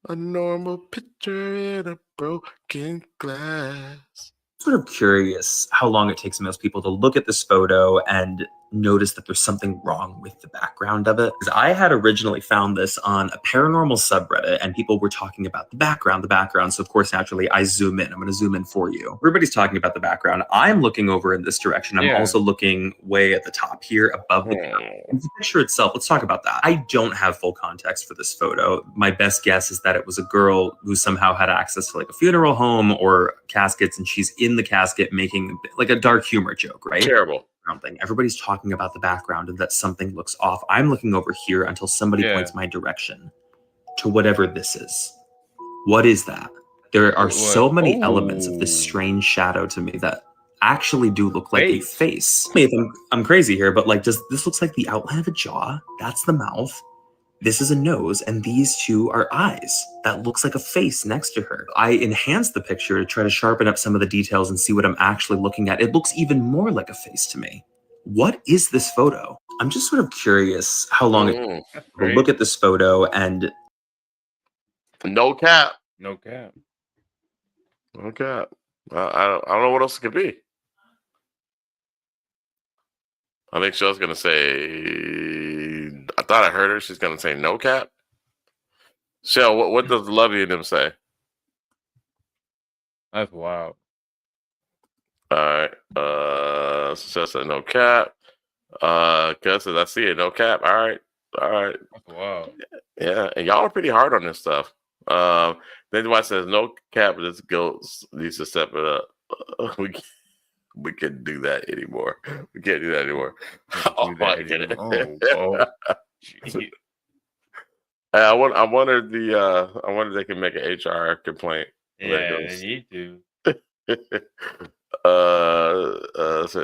A normal picture in a broken glass. Sort of curious how long it takes most people to look at this photo and notice that there's something wrong with the background of it. Because I had originally found this on a paranormal subreddit and people were talking about the background. So of course, naturally, I zoom in. I'm going to zoom in for you. Everybody's talking about the background. I'm looking over in this direction. I'm also looking way at the top here above the the picture itself. Let's talk about that. I don't have full context for this photo. My best guess is that it was a girl who somehow had access to like a funeral home or caskets, and she's in the casket making like a dark humor joke, right? Terrible. Thing. Everybody's talking about the background and that something looks off. I'm looking over here until somebody points my direction to whatever this is. What is that? There are so many elements of this strange shadow to me that actually do look like a face. Maybe I'm crazy here, but like, this looks like the outline of a jaw. That's the mouth. This is a nose, and these two are eyes. That looks like a face next to her. I enhanced the picture to try to sharpen up some of the details and see what I'm actually looking at. It looks even more like a face to me. What is this photo? I'm just sort of curious how long it takes to look at this photo and... No cap. No cap. No cap. I don't know what else it could be. I think Shell's going to say... I thought I heard her. She's going to say no cap. Shell, what does Lovey and them say? That's wild. All right. Shell said no cap. Cause I see it, no cap. All right. Wow. Yeah, and y'all are pretty hard on this stuff. Then why says no cap, this ghost needs to step it up. We can't do that anymore. We can't do that anymore. Oh, I get it. I wonder if they can make an HR complaint. Yeah, they need to.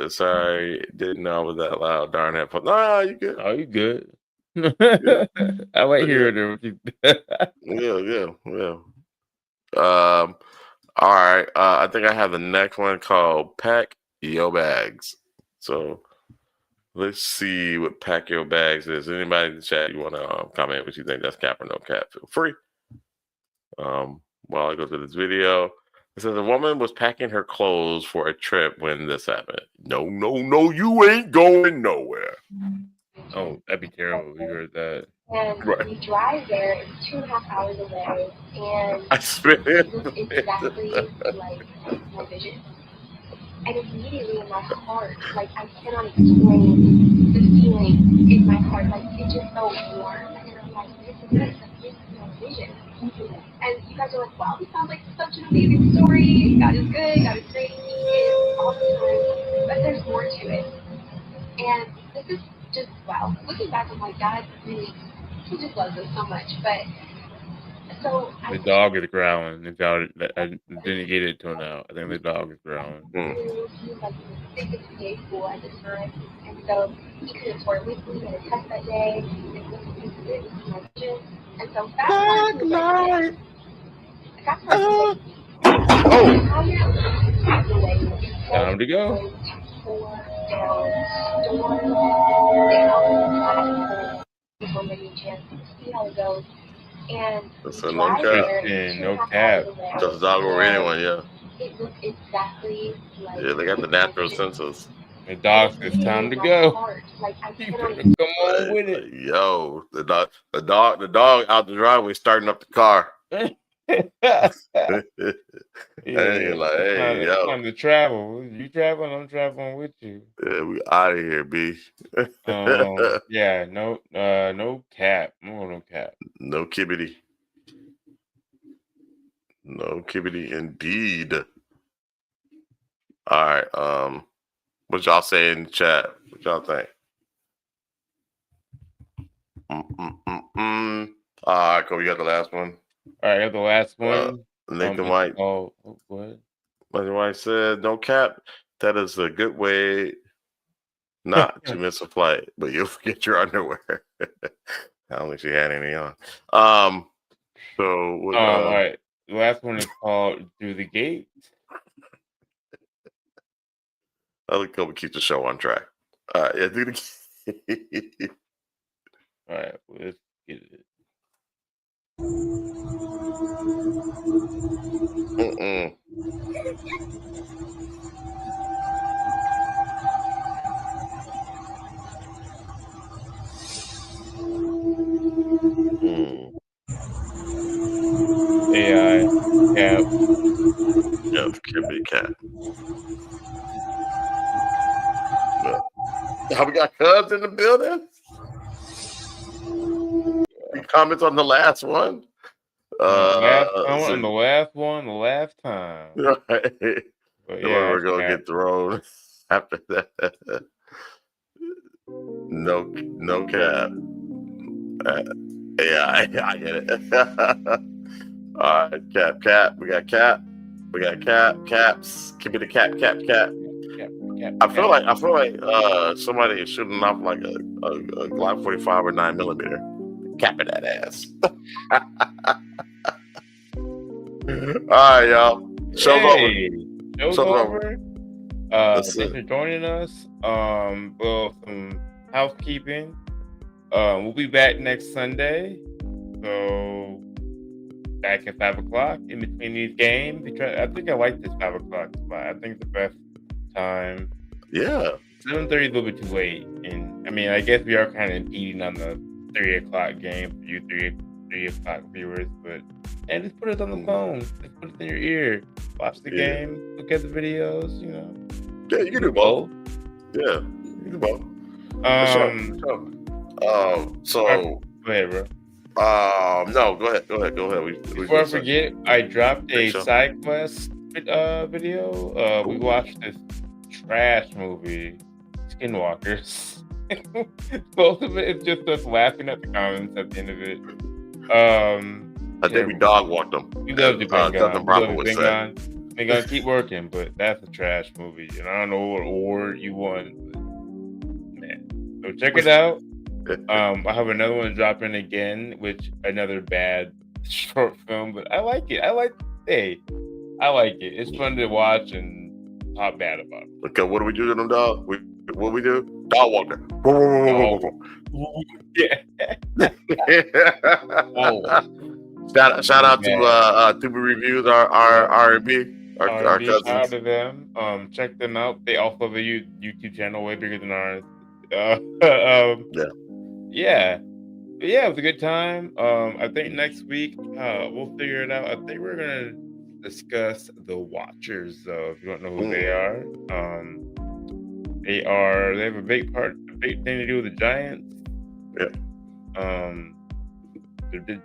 Sorry, didn't know I was that loud. Darn it. No, you good. Oh, you good. I like hearing it. Yeah. All right. I think I have the next one called Pack Your Bags. So let's see what Pack Your Bags is. Anybody in the chat, you want to comment what you think that's cap or no cap? Feel free. While I go through this video, it says a woman was packing her clothes for a trip when this happened. No, you ain't going nowhere. Oh, that'd be terrible. We heard that. And we drive there, it's 2.5 hours away, and I spent it looks exactly like my vision. And immediately in my heart, like I cannot explain the feeling in my heart, like it just felt warm, and I'm like, this is my vision. And you guys are like, wow, this sounds like such an amazing story. God is good, God is great, He is all the time, but there's more to it. And this is just, wow, looking back, I'm like, God really, He just loves us so much. But so The dog is growling. I didn't get it till now. I think the dog is growling. He was like the biggest day school at the time, and so he could have toured with me at a test that day. And this is my vision. And so fast forward Time to go. Before many chances to see how it goes. And so no cap. No cap. Just dog over anyone, yeah. it looks exactly like Yeah, they got the natural senses. The dog, it's time to go. like I Come on with it. Yo, the dog out the driveway starting up the car. Hey, like, hey, yo. Time to travel. You traveling? I'm traveling with you. Yeah, we out of here, B. Yeah, no cap. No cap. No kibbity. No kibbity indeed. All right. What y'all say in the chat? What y'all think? All right, cool. You got the last one. All right, I got the last one. Nathan White. What? Nathan White said, "No cap. That is a good way not to miss a flight, but you'll forget your underwear." I don't think she had any on. So all right. The last one is called "Do the Gate." I'll go keep the show on track. All right, yeah, do the. All right, let's get it. AI cap. Yeah, can be cat. How we got Cubs in the building? Any comments on the last one? The last one, the last time. Right. But yeah, we're gonna get thrown after that. No cap. Yeah, I get it. All right, cap. We got cap. Caps. Give me the cap. I feel like somebody is shooting off like a Glock 45 or 9mm. Capping that ass. All right, y'all. Show's over. Show's over. Thanks for joining us. Well, some housekeeping. We'll be back next Sunday. So back at 5 o'clock in between these games. I think I like this 5 o'clock spot. I think it's the best time. Yeah. 7:30 is a little bit too late. And I mean, I guess we are kind of impeding on the 3 o'clock game for you 3 o'clock viewers, but just put it on the phone. Just put it in your ear. Watch the game. Look at the videos, Yeah, you can do both. Yeah, you can do both. So go ahead, bro. No, go ahead. Before I forget, I dropped a side quest video. We watched this trash movie, Skinwalkers. Both of it is just us laughing at the comments at the end of it. I think we dog walked them. We love you, Nothing Bravo would say. They're gonna keep working, but that's a trash movie, and I don't know what award you won. Man, so check it out. I have another one dropping again, which another bad short film, but I like it. I like it. It's fun to watch and talk bad about it. Okay, what do we do to them, dog? What we do? Dog walker. Whoa. Yeah. Shout out to Tubi Reviews, our R&B, our cousins. Shout out to them. Check them out. They also have a YouTube channel way bigger than ours. Yeah, it was a good time. I think next week we'll figure it out. I think we're gonna discuss the Watchers. If you don't know who they are, they have a big thing to do with the Giants. Yeah.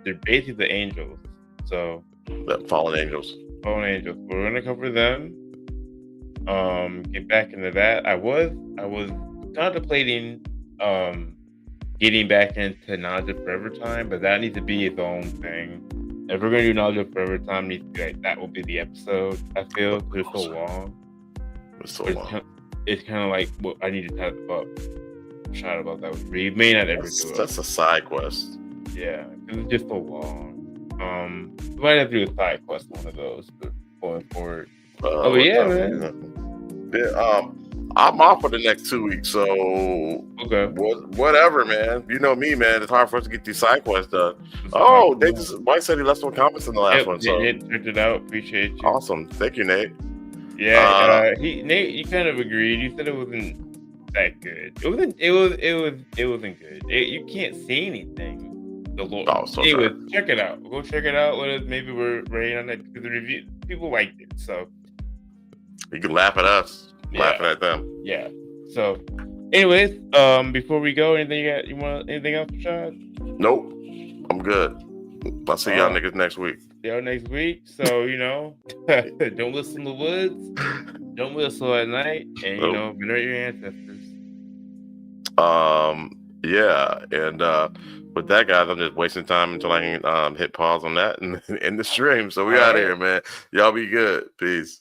They're basically the Angels. So the fallen angels. We're gonna cover them. Get back into that. I was contemplating getting back into Nausea Forever Time, but that needs to be its own thing. If we're gonna do Nausea Forever Time, needs to be like that will be the episode. I feel because it's so long. It's kind of like what I need to talk about. Shout about that. We may not ever do it. That's a side quest. Yeah, it's just so long. We might have to do a side quest one of those, but going forward. But yeah, man. Yeah, I'm off for the next 2 weeks, so whatever, man. You know me, man. It's hard for us to get these side quests done. Mike said he left some comments in the last one. So checked it out. Appreciate you. Awesome, thank you, Nate. Yeah, Nate, you kind of agreed. You said it wasn't that good. It wasn't good. You can't see anything. The Lord. Check it out. Go check it out. Maybe we're rating on it because the review people liked it. So you can laugh at us, laughing at them. Yeah. So, anyways, before we go, anything else, Rashad? Nope. I'm good. I'll see y'all niggas next week. See y'all next week. So don't listen to the woods. Don't whistle at night, and venerate your ancestors. Yeah, and with that, guys, I'm just wasting time until I can hit pause on that and end the stream. So we out of here, man. Y'all be good. Peace.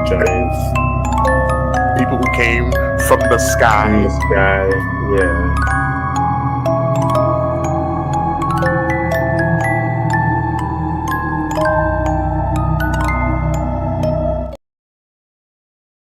Giants. People who came from the sky. Yeah.